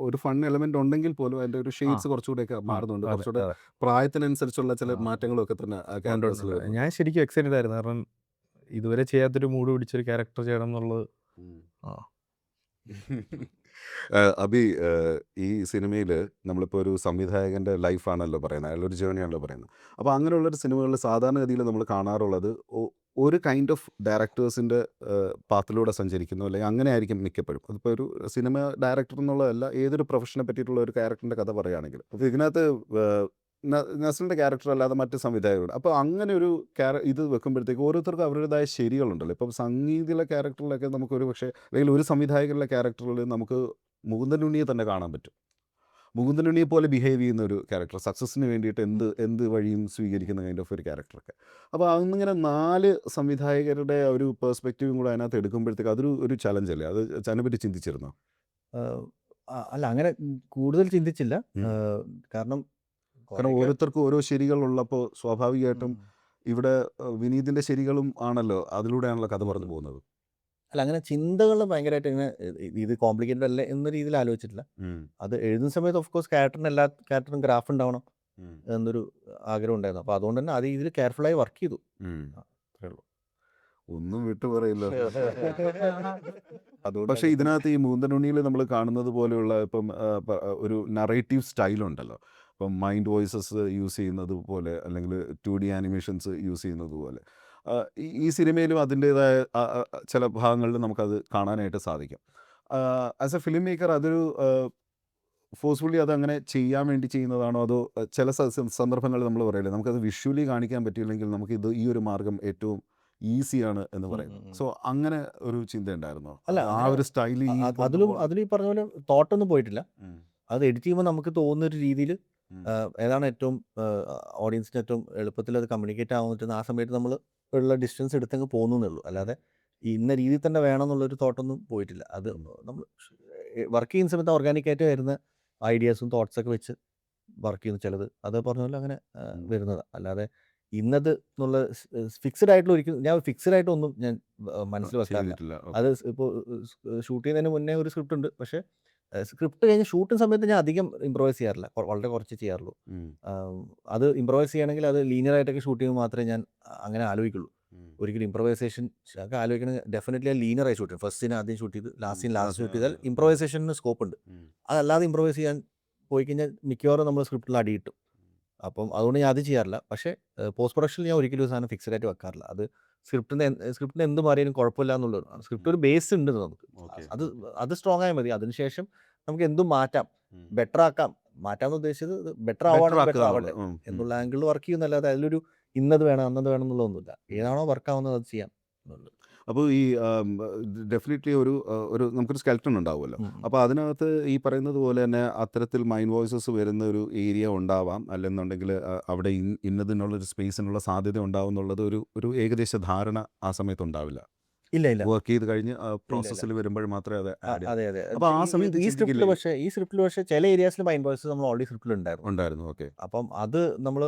ഒരു ഫൺ എലമെന്റ് ഉണ്ടെങ്കിൽ പോലും അതിന്റെ ഒരു ഷെയ്ഡ്സ് കുറച്ചുകൂടെയൊക്കെ മാറുന്നുണ്ട്. കുറച്ചുകൂടെ പ്രായത്തിനനുസരിച്ചുള്ള ചില മാറ്റങ്ങളൊക്കെ തന്നെ ആ ക്യാരക്ടേഴ്സിൽ വരുന്നുണ്ട്. ഞാൻ ശരിക്കും എക്സൈറ്റഡ് ആയിരുന്നു. കാരണം ഇതുവരെ ചെയ്യാത്തൊരു മൂഡ് പിടിച്ചൊരു ക്യാരക്ടർ ചെയ്യണം എന്നുള്ളത്. അഭി, ഈ സിനിമയിൽ നമ്മളിപ്പോൾ ഒരു സംവിധായകൻ്റെ ലൈഫാണല്ലോ പറയുന്നത്, അയാളൊരു ജേർണിയാണല്ലോ പറയുന്നത്. അപ്പോൾ അങ്ങനെയുള്ളൊരു സിനിമകളിൽ സാധാരണഗതിയിൽ നമ്മൾ കാണാറുള്ളത് ഒരു കൈൻഡ് ഓഫ് ഡയറക്ടേഴ്സിൻ്റെ പാത്തിലൂടെ സഞ്ചരിക്കുന്നു, അല്ലെങ്കിൽ അങ്ങനെ ആയിരിക്കും മിക്കപ്പോഴും. അതിപ്പോൾ ഒരു സിനിമ ഡയറക്ടർ എന്നുള്ളതല്ല, ഏതൊരു പ്രൊഫഷനെ പറ്റിയിട്ടുള്ള ഒരു ക്യാരക്ടറിൻ്റെ കഥ പറയുകയാണെങ്കിൽ. അപ്പോൾ ഇതിനകത്ത് നസ്ലിൻ്റെ ക്യാരക്ടർ അല്ലാതെ മറ്റ് സംവിധായകരുണ്ട്. അപ്പോൾ അങ്ങനെ ഒരു ഇത് വെക്കുമ്പോഴത്തേക്ക് ഓരോരുത്തർക്കും അവരുടേതായ ശരികളുണ്ടല്ലോ. ഇപ്പം സംഗീതത്തിലെ ക്യാരക്ടറിലൊക്കെ നമുക്കൊരു പക്ഷേ, അല്ലെങ്കിൽ ഒരു സംവിധായകരുടെ ക്യാരക്ടറിൽ നമുക്ക് മുകുന്ദൻ ഉണ്ണിയെ തന്നെ കാണാൻ പറ്റും. മുകുന്ദൻ ഉണ്ണിയെ പോലെ ബിഹേവ് ചെയ്യുന്ന ഒരു ക്യാരക്ടർ, സക്സസ്സിന് വേണ്ടിയിട്ട് എന്ത് വഴിയും സ്വീകരിക്കുന്ന കൈൻഡ് ഓഫ് ഒരു ക്യാരക്ടറൊക്കെ. അപ്പോൾ അന്നിങ്ങനെ 4 സംവിധായകരുടെ ഒരു പെർസ്പെക്റ്റീവും കൂടെ അതിനകത്ത് എടുക്കുമ്പോഴത്തേക്ക് അതൊരു ചലഞ്ചല്ലേ? അത് അതിനെപ്പറ്റി ചിന്തിച്ചിരുന്നോ? അല്ല, അങ്ങനെ കൂടുതൽ ചിന്തിച്ചില്ല. കാരണം ഓരോരുത്തർക്കും ഓരോ ശരികളുള്ളപ്പോൾ സ്വാഭാവികമായിട്ടും ഇവിടെ വിനീതിൻ്റെ ശരികളും ആണല്ലോ, അതിലൂടെയാണല്ലോ കഥ പറഞ്ഞു പോകുന്നത്. അല്ല, അങ്ങനെ ചിന്തകൾ ഭയങ്കരമായിട്ട് ഇങ്ങനെ ഇത് കോംപ്ലിക്കേറ്റഡ് അല്ലേ എന്ന രീതിയിൽ ആലോചിച്ചിട്ടില്ല. അത് എഴുതുന്ന സമയത്ത് ഓഫ് കോഴ്സ് എല്ലാ ക്യാരക്ടറും ഗ്രാഫ് ഉണ്ടാവണം എന്നൊരു ആഗ്രഹം ഉണ്ടായിരുന്നു. അപ്പോൾ അതുകൊണ്ട് തന്നെ അത് ഇതിൽ കെയർഫുള്ളായി വർക്ക് ചെയ്തു. അത്രേ ഉള്ളൂ. ഒന്നും വിട്ടു പറയില്ല. പക്ഷേ ഇതിനകത്ത് ഈ മുകുന്ദൻ ഉണ്ണിയിൽ നമ്മൾ കാണുന്നത് പോലെയുള്ള ഇപ്പം ഒരു നറേറ്റീവ് സ്റ്റൈലുണ്ടല്ലോ. ഇപ്പം മൈൻഡ് വോയിസസ് യൂസ് ചെയ്യുന്നത് പോലെ, അല്ലെങ്കിൽ 2D ആനിമേഷൻസ് യൂസ് ചെയ്യുന്നത് പോലെ ഈ സിനിമയിലും അതിൻ്റേതായ ചില ഭാഗങ്ങളിൽ നമുക്കത് കാണാനായിട്ട് സാധിക്കും. ആസ് എ ഫിലിം മേക്കർ അതൊരു ഫോഴ്സ്ഫുള്ളി അതങ്ങനെ ചെയ്യാൻ വേണ്ടി ചെയ്യുന്നതാണോ, അതോ ചില സന്ദർഭങ്ങളിൽ നമ്മൾ പറയില്ലേ, നമുക്കത് വിഷ്വലി കാണിക്കാൻ പറ്റിയില്ലെങ്കിൽ നമുക്കിത് ഈ ഒരു മാർഗം ഏറ്റവും ഈസിയാണ് എന്ന് പറയുന്നത്. സോ അങ്ങനെ ഒരു ചിന്ത ഉണ്ടായിരുന്നോ? അല്ല, ആ ഒരു സ്റ്റൈൽ അതിൽ ഈ പറഞ്ഞ പോലെ തോട്ടൊന്നും പോയിട്ടില്ല. അത് എഡിറ്റ് ചെയ്യുമ്പോൾ നമുക്ക് തോന്നുന്ന ഒരു രീതിയിൽ ഏതാണ് ഏറ്റവും ഓഡിയൻസിന് ഏറ്റവും എളുപ്പത്തിൽ അത് കമ്മ്യൂണിക്കേറ്റ് ആവാൻ പറ്റുന്ന ആ സമയത്ത് നമ്മൾ ഉള്ള ഡിസ്റ്റൻസ് എടുത്തങ്ങ് പോകുന്നേ ഉള്ളൂ. അല്ലാതെ ഇന്ന രീതിയിൽ തന്നെ വേണം എന്നുള്ളൊരു തോട്ടൊന്നും പോയിട്ടില്ല. അത് നമ്മൾ വർക്ക് ചെയ്യുന്ന സമയത്ത് ഓർഗാനിക്കായിട്ട് വരുന്ന ഐഡിയാസും തോട്ട്സൊക്കെ വെച്ച് വർക്ക് ചെയ്യുന്ന ചിലത് അത് പറഞ്ഞ പോലെ അങ്ങനെ വരുന്നതാണ്. അല്ലാതെ ഇന്നത് എന്നുള്ള ഫിക്സഡ് ആയിട്ടുള്ള ഞാൻ ഫിക്സഡ് ആയിട്ടൊന്നും ഞാൻ മനസ്സിൽ വെക്കാറില്ല. അത് ഇപ്പോൾ ഷൂട്ട് ചെയ്യുന്നതിന് മുന്നേ ഒരു സ്ക്രിപ്റ്റ് ഉണ്ട്. പക്ഷേ സ്ക്രിപ്റ്റ് കഴിഞ്ഞ് ഷൂട്ടിങ് സമയത്ത് ഞാൻ അധികം ഇംപ്രവൈസ് ചെയ്യാറില്ല, വളരെ കുറച്ച് ചെയ്യാറുള്ളൂ. അത് ഇംപ്രവൈസ് ചെയ്യണമെങ്കിൽ അത് ലീനിയർ ആയിട്ടൊക്കെ ഷൂട്ട് ചെയ്യുമ്പോൾ മാത്രമേ ഞാൻ അങ്ങനെ ആലോചിക്കുള്ളൂ. ഒരിക്കലും ഇംപ്രവൈസേഷൻ ഒക്കെ ആലോചിക്കണമെങ്കിൽ ഡെഫിനറ്റ്ലി ആ ലീനിയറായി ഷൂട്ട് ചെയ്യും. ഫസ്റ്റ് സീൻ ആദ്യം ഷൂട്ട് ചെയ്ത് ലാസ്റ്റ് ഷൂട്ട് ചെയ്താൽ ഇംപ്രവൈസേഷന് സ്കോപ്പ് ഉണ്ട്. അതല്ലാതെ ഇംപ്രവൈസ് ചെയ്യാൻ പോയി കഴിഞ്ഞാൽ മിക്കവാറും നമ്മൾ സ്ക്രിപ്റ്റിൽ അടി കിട്ടും. അപ്പം അതുകൊണ്ട് ഞാൻ അത് ചെയ്യാറില്ല. പക്ഷേ പോസ്റ്റ് പ്രൊഡക്ഷനിൽ ഞാൻ ഒരിക്കലും സാധനം ഫിക്സഡ് ആയിട്ട് വെക്കാറില്ല. അത് സ്ക്രിപ്റ്റിന് എന്ത് മാറിയാലും കുഴപ്പമില്ല എന്നുള്ളതാണ്. സ്ക്രിപ്റ്റ് ഒരു ബേസ് ഉണ്ട് നമുക്ക്, അത് സ്ട്രോങ് ആയാൽ മതി. അതിനുശേഷം നമുക്ക് എന്തും മാറ്റാം, ബെറ്റർ ആക്കാം. മാറ്റാമെന്ന് ഉദ്ദേശിച്ചത് ബെറ്റർ ആവട്ടെ എന്നുള്ള ആംഗിളിൽ വർക്ക് ചെയ്യുന്നല്ലാതെ അതിലൊരു ഇന്നത് വേണം അന്നത് വേണം എന്നുള്ളതൊന്നുമില്ല. ഏതാണോ വർക്ക് ആവുന്നത് അത് ചെയ്യാം എന്നുള്ളത്. അപ്പോൾ ഈ ഡെഫിനറ്റ്ലി ഒരു നമുക്കൊരു സ്കെൽട്ടൺ ഉണ്ടാവുമല്ലോ. അപ്പോൾ അതിനകത്ത് ഈ പറയുന്നത് പോലെ തന്നെ അത്തരത്തിൽ മൈൻഡ് വോയിസസ് വരുന്ന ഒരു ഏരിയ ഉണ്ടാവാം, അല്ലെന്നുണ്ടെങ്കിൽ അവിടെ ഇന്നതിനുള്ളൊരു സ്പേസിനുള്ള സാധ്യത ഉണ്ടാവും എന്നുള്ളത് ഒരു ഏകദേശ ധാരണ ആ സമയത്ത് ഉണ്ടാവില്ല. ഇല്ല, വർക്ക് ചെയ്ത് കഴിഞ്ഞ് പ്രോസസ്സിൽ വരുമ്പോൾ മാത്രമേ അത് അതെ. അപ്പോൾ ആ സമയത്ത് ഈ സ്ക്രിപ്റ്റിൽ പക്ഷേ ചില ഏരിയാസിൽ മൈൻഡ് വോയിസ് നമ്മൾ ഓൾറെഡി സ്ക്രിപ്റ്റിൽ ഉണ്ടായിരുന്നു. ഓക്കെ. അപ്പം അത് നമ്മൾ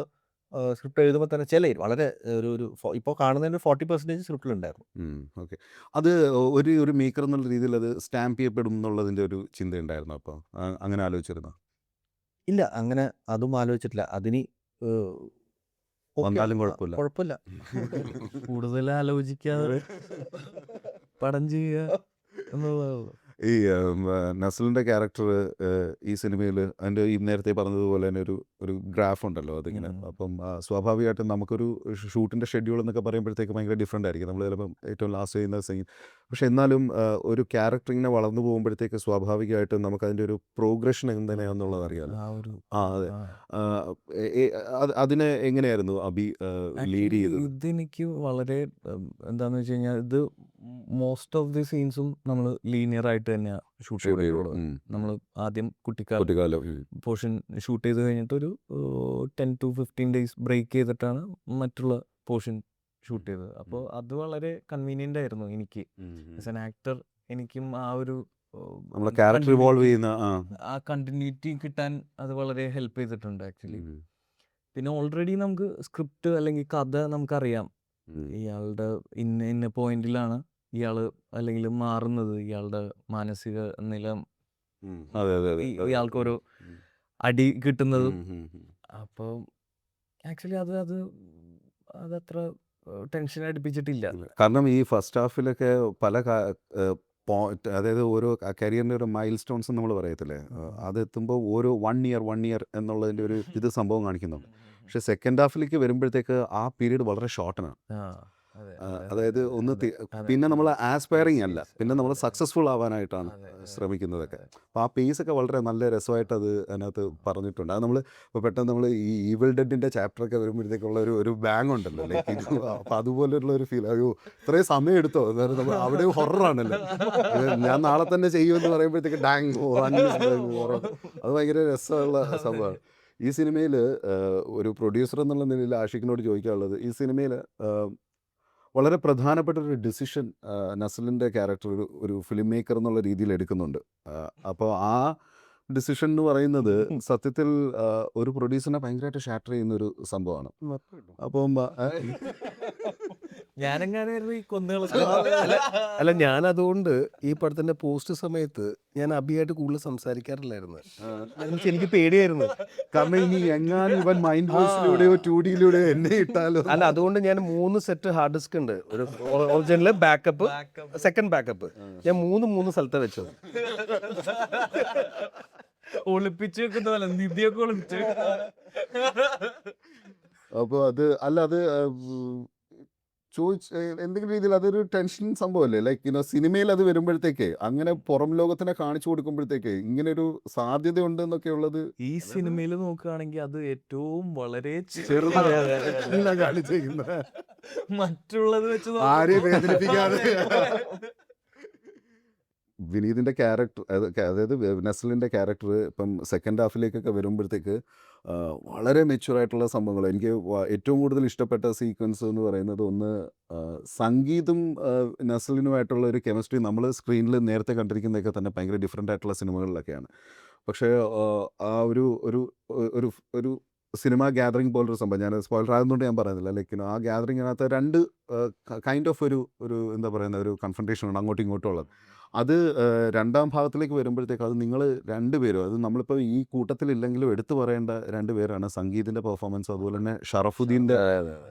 സ്ക്രിപ്റ്റ് എഴുതുമ്പോൾ തന്നെ വളരെ ഒരു ഇപ്പോൾ കാണുന്നതിൻ്റെ 40% സ്ക്രിപ്റ്റിലുണ്ടായിരുന്നു. ഓക്കെ. അത് ഒരു മേക്കർ എന്നുള്ള രീതിയിൽ അത് സ്റ്റാമ്പ് ചെയ്യപ്പെടും എന്നുള്ളതിൻ്റെ ഒരു ചിന്തയുണ്ടായിരുന്നു. അപ്പോൾ അങ്ങനെ ആലോചിച്ചിരുന്നോ? ഇല്ല, അങ്ങനെ അതും ആലോചിച്ചിട്ടില്ല. അതിനി വന്നാലും കുഴപ്പമില്ല. കുഴപ്പമില്ല. കൂടുതൽ ആലോചിക്കാതെ പടം ചെയ്യുക എന്നുള്ളതാണ്. ഈ നസ്ലിൻ്റെ ക്യാരക്ടർ ഈ സിനിമയിൽ അതിൻ്റെ ഈ നേരത്തെ പറഞ്ഞതുപോലെ തന്നെ ഒരു ഗ്രാഫ് ഉണ്ടല്ലോ അതിങ്ങനെ. അപ്പം സ്വാഭാവികമായിട്ടും നമുക്കൊരു ഷൂട്ടിൻ്റെ ഷെഡ്യൂൾ എന്നൊക്കെ പറയുമ്പോഴത്തേക്ക് ഭയങ്കര ഡിഫറെൻ്റ് ആയിരിക്കും. നമ്മൾ ചിലപ്പം ഏറ്റവും ലാസ്റ്റ് ചെയ്യുന്ന സീൻ. പക്ഷെ എന്നാലും ഒരു ക്യാരക്ടർ ഇങ്ങനെ വളർന്നു പോകുമ്പോഴത്തേക്ക് സ്വാഭാവികമായിട്ടും നമുക്കതിൻ്റെ ഒരു പ്രോഗ്രഷൻ എങ്ങനെയാണെന്നുള്ളത് അറിയാമല്ലോ. അതെ. അതിനെ എങ്ങനെയായിരുന്നു അബി ലീഡ് ചെയ്തത്? ഇതെനിക്ക് വളരെ എന്താന്ന് വെച്ച് കഴിഞ്ഞാൽ ഇത് മോസ്റ്റ് ഓഫ് ദി സീൻസും നമ്മൾ ലീനിയർ ആയിട്ട് തന്നെയാണ് ഷൂട്ട് ചെയ്തിട്ടുള്ളത്. നമ്മൾ ആദ്യം കുട്ടിക്കാലം പോർഷൻ ഷൂട്ട് ചെയ്ത് കഴിഞ്ഞിട്ട് ഒരു 10 to 15 days ബ്രേക്ക് ചെയ്തിട്ടാണ് മറ്റുള്ള പോർഷൻ ഷൂട്ട് ചെയ്തത്. അപ്പോൾ അത് വളരെ കൺവീനിയൻ്റ് ആയിരുന്നു എനിക്ക് ആസ് ആൻ ആക്ടർ. എനിക്കും ആ ഒരു നമ്മളെ ക്യാരക്ടർ ഇവോൾവ് ചെയ്യുന്ന ആ കണ്ടിന്യൂറ്റി കിട്ടാൻ അത് വളരെ ഹെൽപ്പ് ചെയ്തിട്ടുണ്ട് ആക്ച്വലി. പിന്നെ ഓൾറെഡി നമുക്ക് സ്ക്രിപ്റ്റ് അല്ലെങ്കിൽ കഥ നമുക്കറിയാം. ഇയാളുടെ ഇന്ന പോയിന്റിലാണ് ഇയാള് അല്ലെങ്കിൽ മാറുന്നത്, ഇയാളുടെ മാനസിക നില, ഇയാൾക്ക് ഓരോ അടി കിട്ടുന്നതും. അപ്പോൾ ആക്ച്വലി അതത്ര ടെൻഷൻ അടുപ്പിച്ചിട്ടില്ല. കാരണം ഈ ഫസ്റ്റ് ഹാഫിലൊക്കെ പല അതായത് ഓരോ കരിയറിൻ്റെ ഒരു മൈൽ സ്റ്റോൺസ് നമ്മൾ പറയത്തില്ലേ, അതെത്തുമ്പോൾ ഓരോ 1 year എന്നുള്ളതിൻ്റെ ഒരു സംഭവം കാണിക്കുന്നുണ്ട്. പക്ഷെ സെക്കൻഡ് ഹാഫിലേക്ക് വരുമ്പോഴത്തേക്ക് ആ പീരീഡ് വളരെ ഷോർട്ടനാണ്. അതായത് പിന്നെ നമ്മൾ ആസ്പയറിങ് അല്ല, പിന്നെ നമ്മൾ സക്സസ്ഫുൾ ആവാനായിട്ടാണ് ശ്രമിക്കുന്നതൊക്കെ. അപ്പോൾ ആ പേസൊക്കെ വളരെ നല്ല രസമായിട്ട് അതിനകത്ത് പറഞ്ഞിട്ടുണ്ട്. അത് നമ്മൾ ഇപ്പോൾ പെട്ടെന്ന് നമ്മൾ ഈ ഈവിൾ ഡെഡിൻ്റെ ചാപ്റ്ററൊക്കെ വരുമ്പോഴത്തേക്കുള്ള ഒരു ബാങ് ഉണ്ടല്ലോ, ലൈക്ക് അപ്പോൾ അതുപോലെയുള്ള ഒരു ഫീൽ. അയ്യോ ഇത്രയും സമയം എടുത്തോ, അതായത് നമ്മൾ അവിടെ ഹൊററാണല്ലോ, ഞാൻ നാളെ തന്നെ ചെയ്യുമെന്ന് പറയുമ്പോഴത്തേക്ക് ഡാങ് ഹൊറർ. അത് ഭയങ്കര രസമുള്ള സംഭവമാണ്. ഈ സിനിമയിൽ ഒരു പ്രൊഡ്യൂസർ എന്നുള്ള നിലയിൽ ആഷിഖിനോട് ചോദിക്കാനുള്ളത്, ഈ സിനിമയിൽ വളരെ പ്രധാനപ്പെട്ട ഒരു ഡിസിഷൻ നസ്ലിൻ്റെ ക്യാരക്ടർ ഒരു ഫിലിം മേക്കർ എന്നുള്ള രീതിയിൽ എടുക്കുന്നുണ്ട്. അപ്പോൾ ആ ഡിസിഷൻ എന്ന് പറയുന്നത് സത്യത്തിൽ ഒരു പ്രൊഡ്യൂസറിനെ ഭയങ്കരമായിട്ട് ഷാറ്റർ ചെയ്യുന്നൊരു സംഭവമാണ്. അപ്പം ഞാനെങ്ങാനും ഈ അല്ല, ഞാൻ അതുകൊണ്ട് ഈ പടത്തിന്റെ പോസ്റ്റ് സമയത്ത് ഞാൻ അബിയായിട്ട് കൂടുതൽ സംസാരിക്കാറില്ലായിരുന്നു. എനിക്ക് പേടിയായിരുന്നു. കാരണം ഇനി എങ്ങാനും ഇവൻ മൈൻഡ് വോയിസിലൂടെയോ 2Dയിലൂടെയോ എന്നെ ഇട്ടാലോ. അല്ല, അതുകൊണ്ട് ഞാൻ 3 സെറ്റ് ഹാർഡ് ഡിസ്ക് ഉണ്ട്. ഒരു ഒറിജിനൽ ബാക്കപ്പ്, സെക്കൻഡ് ബാക്കപ്പ് ഞാൻ 3 സ്ഥലത്ത് വെച്ചത്. ഒളിപ്പിച്ച് വെക്കുന്ന പോലെ നിധിയൊക്കെ ഒളിപ്പിച്ച്. അപ്പോൾ അത് എന്തെങ്കിലും രീതിയിൽ അതൊരു ടെൻഷൻ സംഭവമല്ലേ, ലൈക്ക് സിനിമയിൽ അത് വരുമ്പോഴത്തേക്ക് അങ്ങനെ പുറം ലോകത്തിനെ കാണിച്ചു കൊടുക്കുമ്പോഴത്തേക്ക് ഇങ്ങനെ ഒരു സാധ്യത ഉണ്ട് എന്നൊക്കെ ഉള്ളത് ഈ സിനിമയിൽ നോക്കുകയാണെങ്കിൽ അത് ഏറ്റവും വളരെ ചെറുതാണ് കാണിച്ചിരിക്കുന്നത്. മറ്റുള്ളത് വെച്ച് ആരെയും വേദനിപ്പിക്കാതെ. വിനീതിൻ്റെ ക്യാരക്ടർ, അതായത് നസ്ലിൻ്റെ ക്യാരക്ടർ ഇപ്പം സെക്കൻഡ് ഹാഫിലേക്കൊക്കെ വരുമ്പോഴത്തേക്ക് വളരെ മെച്യൂറായിട്ടുള്ള സംഭവങ്ങൾ. എനിക്ക് ഏറ്റവും കൂടുതൽ ഇഷ്ടപ്പെട്ട സീക്വൻസ് എന്ന് പറയുന്നത് ഒന്ന് സംഗീതും നസ്ലിനുമായിട്ടുള്ള ഒരു കെമിസ്ട്രി നമ്മൾ സ്ക്രീനിൽ നേരത്തെ കണ്ടിരിക്കുന്നതൊക്കെ തന്നെ ഭയങ്കര ഡിഫറെൻ്റ് ആയിട്ടുള്ള സിനിമകളിലൊക്കെയാണ്. പക്ഷേ ആ ഒരു ഒരു സിനിമ ഗ്യാതറിങ് പോലൊരു സംഭവം, ഞാൻ സ്പോയിലർ ആയതുകൊണ്ട് ഞാൻ പറയുന്നില്ല, ലൈക്ക് ആ ഗ്യാതറിങ്ങിനകത്ത് 2 കൈൻഡ് ഓഫ് ഒരു എന്താ പറയുന്ന ഒരു കൺഫ്രണ്ടേഷൻ ഉണ്ട് അങ്ങോട്ടും ഇങ്ങോട്ടും ഉള്ളത്. അത് രണ്ടാം ഭാഗത്തിലേക്ക് വരുമ്പോഴത്തേക്ക് അത് നിങ്ങൾ 2 പേരും, അത് നമ്മളിപ്പോൾ ഈ കൂട്ടത്തിലില്ലെങ്കിലും എടുത്തു പറയേണ്ട 2 പേരാണ് സംഗീതിൻ്റെ പെർഫോമൻസ്, അതുപോലെ തന്നെ ഷറഫുദ്ദീൻ്റെ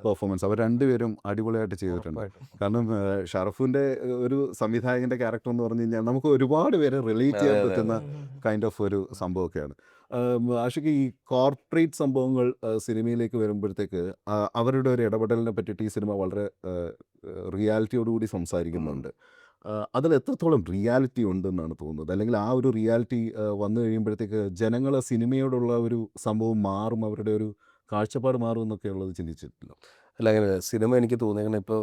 പെർഫോമൻസ്. അവർ 2 പേരും അടിപൊളിയായിട്ട് ചെയ്തിട്ടുണ്ട്. കാരണം ഷറഫിൻ്റെ ഒരു സംവിധായകൻ്റെ ക്യാരക്ടർ എന്ന് പറഞ്ഞു കഴിഞ്ഞാൽ നമുക്ക് ഒരുപാട് പേരെ റിലേറ്റ് ചെയ്യാൻ പറ്റുന്ന കൈൻഡ് ഓഫ് ഒരു സംഭവമൊക്കെയാണ്. ആഷിക്ക് ഈ കോർപ്പറേറ്റ് സംഭവങ്ങൾ സിനിമയിലേക്ക് വരുമ്പോഴത്തേക്ക് അവരുടെ ഒരു ഇടപെടലിനെ പറ്റിയിട്ട് ഈ സിനിമ വളരെ റിയാലിറ്റിയോടുകൂടി സംസാരിക്കുന്നുണ്ട്. അതിൽ എത്രത്തോളം റിയാലിറ്റി ഉണ്ടെന്നാണ് തോന്നുന്നത്, അല്ലെങ്കിൽ ആ ഒരു റിയാലിറ്റി വന്നു കഴിയുമ്പോഴത്തേക്ക് ജനങ്ങൾ സിനിമയോടുള്ള ഒരു സംഭവം മാറും, അവരുടെ ഒരു കാഴ്ചപ്പാട് മാറും എന്നൊക്കെ ഉള്ളത് ചിന്തിച്ചിട്ടില്ല? അല്ല, അങ്ങനെ സിനിമ എനിക്ക് തോന്നിയത് ഇപ്പോൾ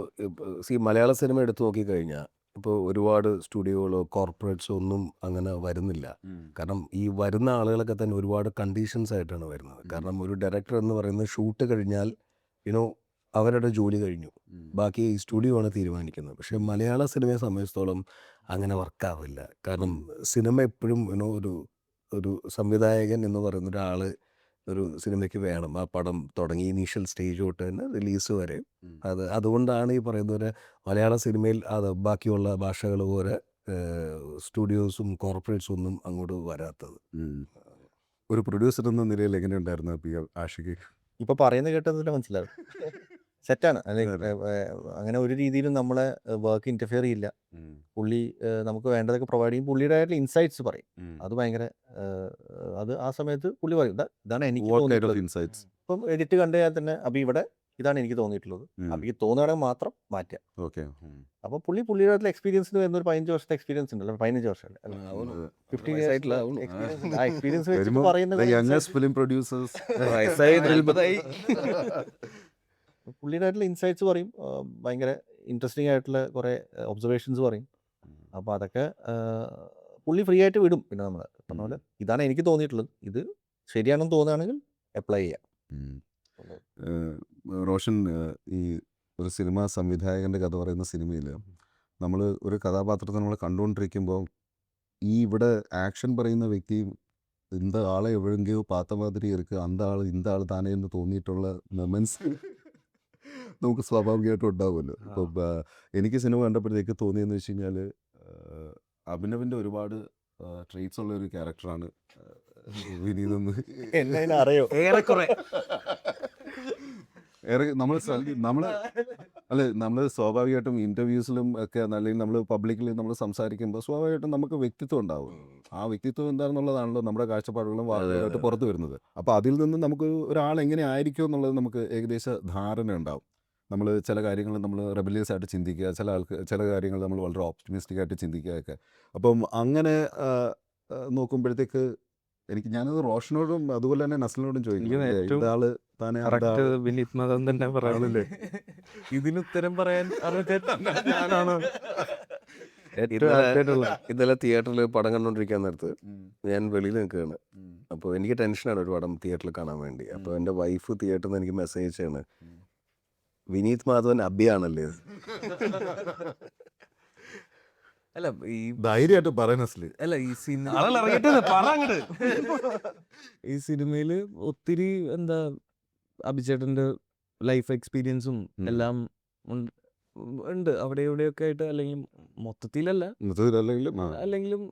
മലയാള സിനിമ എടുത്തു നോക്കിക്കഴിഞ്ഞാൽ ഇപ്പോൾ ഒരുപാട് സ്റ്റുഡിയോകളോ കോർപ്പറേറ്റ്സോ ഒന്നും അങ്ങനെ വരുന്നില്ല. കാരണം ഈ വരുന്ന ആളുകളൊക്കെ തന്നെ ഒരുപാട് കണ്ടീഷൻസ് ആയിട്ടാണ് വരുന്നത്. കാരണം ഒരു ഡയറക്ടർ എന്ന് പറയുന്നത് ഷൂട്ട് കഴിഞ്ഞാൽ അവരുടെ ജോലി കഴിഞ്ഞു, ബാക്കി ഈ സ്റ്റുഡിയോ ആണ് തീരുമാനിക്കുന്നത്. പക്ഷേ മലയാള സിനിമയെ സംബന്ധിച്ചിടത്തോളം അങ്ങനെ വർക്കാവില്ല. കാരണം സിനിമ എപ്പോഴും ഒരു സംവിധായകൻ എന്ന് പറയുന്ന ഒരാൾ ഒരു സിനിമയ്ക്ക് വേണം. ആ പടം തുടങ്ങി ഇനീഷ്യൽ സ്റ്റേജ് തൊട്ട് തന്നെ റിലീസ് വരെ. അതുകൊണ്ടാണ് ഈ പറയുന്ന പോലെ മലയാള സിനിമയിൽ അത് ബാക്കിയുള്ള ഭാഷകൾ പോലെ സ്റ്റുഡിയോസും കോർപ്പറേറ്റ്സും ഒന്നും അങ്ങോട്ട് വരാത്തത്. ഒരു പ്രൊഡ്യൂസർ എന്ന നിലയിൽ എങ്ങനെയുണ്ടായിരുന്നു പി ആഷിക്ക്? ഇപ്പൊ പറയുന്നത് കേട്ടതിൽ മനസ്സിലാവും. സെറ്റാണ്. അങ്ങനെ ഒരു രീതിയിലും നമ്മളെ വർക്ക് ഇന്റർഫിയർ ചെയ്യില്ല. പുള്ളി നമുക്ക് വേണ്ടതൊക്കെ പ്രൊവൈഡ് ചെയ്യും. പുള്ളിയുടേതായിട്ടുള്ള ഇൻസൈറ്റ്സ് പറയും. അത് ഭയങ്കര അത് ആ സമയത്ത് പുള്ളി പറയും ഇതാണ് എനിക്ക് തോന്നിയിട്ടുള്ളത്. ഇൻസൈറ്റ്സ്? ഇപ്പം എഡിറ്റ് കണ്ടു കഴിഞ്ഞാൽ തന്നെ ഇവിടെ ഇതാണ് എനിക്ക് തോന്നിയിട്ടുള്ളത്. അബിക്ക് തോന്നുകയാണെങ്കിൽ മാത്രം മാറ്റാം. ഓക്കെ. അപ്പൊ പുള്ളിയുടെ എക്സ്പീരിയൻസിന് വരുന്ന ഒരു 15 വർഷത്തെ എക്സ്പീരിയൻസ് ഉണ്ടല്ലോ. 15 വർഷം 15 വയസ്സായിട്ടില്ല, എക്സ്പീരിയൻസ് ആ എക്സ്പീരിയൻസ് വെച്ചിട്ട് പറയുന്നത് യങ്ങസ്റ്റ് ഫിലിം പ്രൊഡ്യൂസേഴ്സ്. പുള്ളിയുടെ ഇൻസൈറ്റ്സ് പറയും. ഭയങ്കര ഇൻട്രസ്റ്റിംഗ് ആയിട്ടുള്ള കുറേ ഒബ്സർവേഷൻസ് പറയും. അപ്പോൾ അതൊക്കെ പുള്ളി ഫ്രീ ആയിട്ട് വിടും. പിന്നെ നമ്മൾ പറഞ്ഞ പോലെ ഇതാണ് എനിക്ക് തോന്നിയിട്ടുള്ളത്, ഇത് ശരിയാണെന്ന് തോന്നുകയാണെങ്കിൽ അപ്ലൈ ചെയ്യാം. റോഷൻ, ഈ ഒരു സിനിമാ സംവിധായകൻ്റെ കഥ പറയുന്ന സിനിമയിൽ നമ്മൾ ഒരു കഥാപാത്രത്തെ നമ്മൾ കണ്ടുകൊണ്ടിരിക്കുമ്പോൾ ഈ ഇവിടെ ആക്ഷൻ പറയുന്ന വ്യക്തിയും இந்த ആളെ എവിടെയെങ്കിയോ പാത്ത മാതിരി ഇരിക്കുക இந்த ആൾ താനേ എന്ന് തോന്നിയിട്ടുള്ള മൊമെൻറ്റ്സ് നമുക്ക് സ്വാഭാവികമായിട്ടും ഉണ്ടാവുമല്ലോ. ഇപ്പം എനിക്ക് സിനിമ കണ്ടപ്പോഴത്തേക്ക് തോന്നിയെന്ന് വെച്ച് കഴിഞ്ഞാൽ അഭിനവിൻ്റെ ഒരുപാട് ട്രേറ്റ്സ് ഉള്ള ഒരു ക്യാരക്ടറാണ് വിനീതെന്ന് എന്നെ അറിയോ? ഏറെക്കുറെ നമ്മൾ സ്വാഭാവികമായിട്ടും ഇൻ്റർവ്യൂസിലും ഒക്കെ അല്ലെങ്കിൽ നമ്മൾ പബ്ലിക്കലി നമ്മൾ സംസാരിക്കുമ്പോൾ സ്വാഭാവികമായിട്ടും നമുക്ക് വ്യക്തിത്വം ഉണ്ടാവും. ആ വ്യക്തിത്വം എന്താണെന്നുള്ളതാണല്ലോ നമ്മുടെ കാഴ്ചപ്പാടുകളും വാക്കുകളായിട്ട് പുറത്തു വരുന്നത്. അപ്പോൾ അതിൽ നിന്ന് നമുക്ക് ഒരാൾ എങ്ങനെ ആയിരിക്കും എന്നുള്ളത് നമുക്ക് ഏകദേശ ധാരണ ഉണ്ടാവും. നമ്മൾ ചില കാര്യങ്ങൾ നമ്മൾ റെബലിയസ് ആയിട്ട് ചിന്തിക്കുക, ചില കാര്യങ്ങൾ നമ്മൾ വളരെ ഓപ്റ്റിമിസ്റ്റിക് ആയിട്ട് ചിന്തിക്കുകയൊക്കെ. അപ്പം അങ്ങനെ നോക്കുമ്പോഴത്തേക്ക് ഞാനത് റോഷനോടും അതുപോലെ തന്നെ നസ്ലിനോടും ചോദിക്കും, ഇതാള് താനെ വിനീത് മാധവൻ തന്നെ പറയാറില്ലേ? ഇതിനുത്തരം പറയാൻ ഞാനാണ്. ഇന്നലെ തിയേറ്ററിൽ പടം കണ്ടുകൊണ്ടിരിക്കാൻ നേരത്ത് ഞാൻ വെളിയിൽ നിൽക്കുകയാണ്. അപ്പോൾ എനിക്ക് ടെൻഷനാണ് ഒരു പടം തിയേറ്ററിൽ കാണാൻ വേണ്ടി. അപ്പോൾ എൻ്റെ വൈഫ് തിയേറ്ററിൽ നിന്ന് എനിക്ക് മെസ്സേജ് ചെയ്യാണ്, വിനീത് മാധവൻ അബിയാണല്ലേ? അല്ല ഈ ധൈര്യമായിട്ട് പറയാൻ നസ്ലി. അല്ല ഈ ഈ സിനിമയില് ഒത്തിരി എന്താ അഭിചേട്ടൻ്റെ ലൈഫ് എക്സ്പീരിയൻസും എല്ലാം ഉണ്ട് അവിടെ ഇവിടെയൊക്കെ ആയിട്ട്. അല്ലെങ്കിൽ മൊത്തത്തിലല്ല, അല്ലെങ്കിലും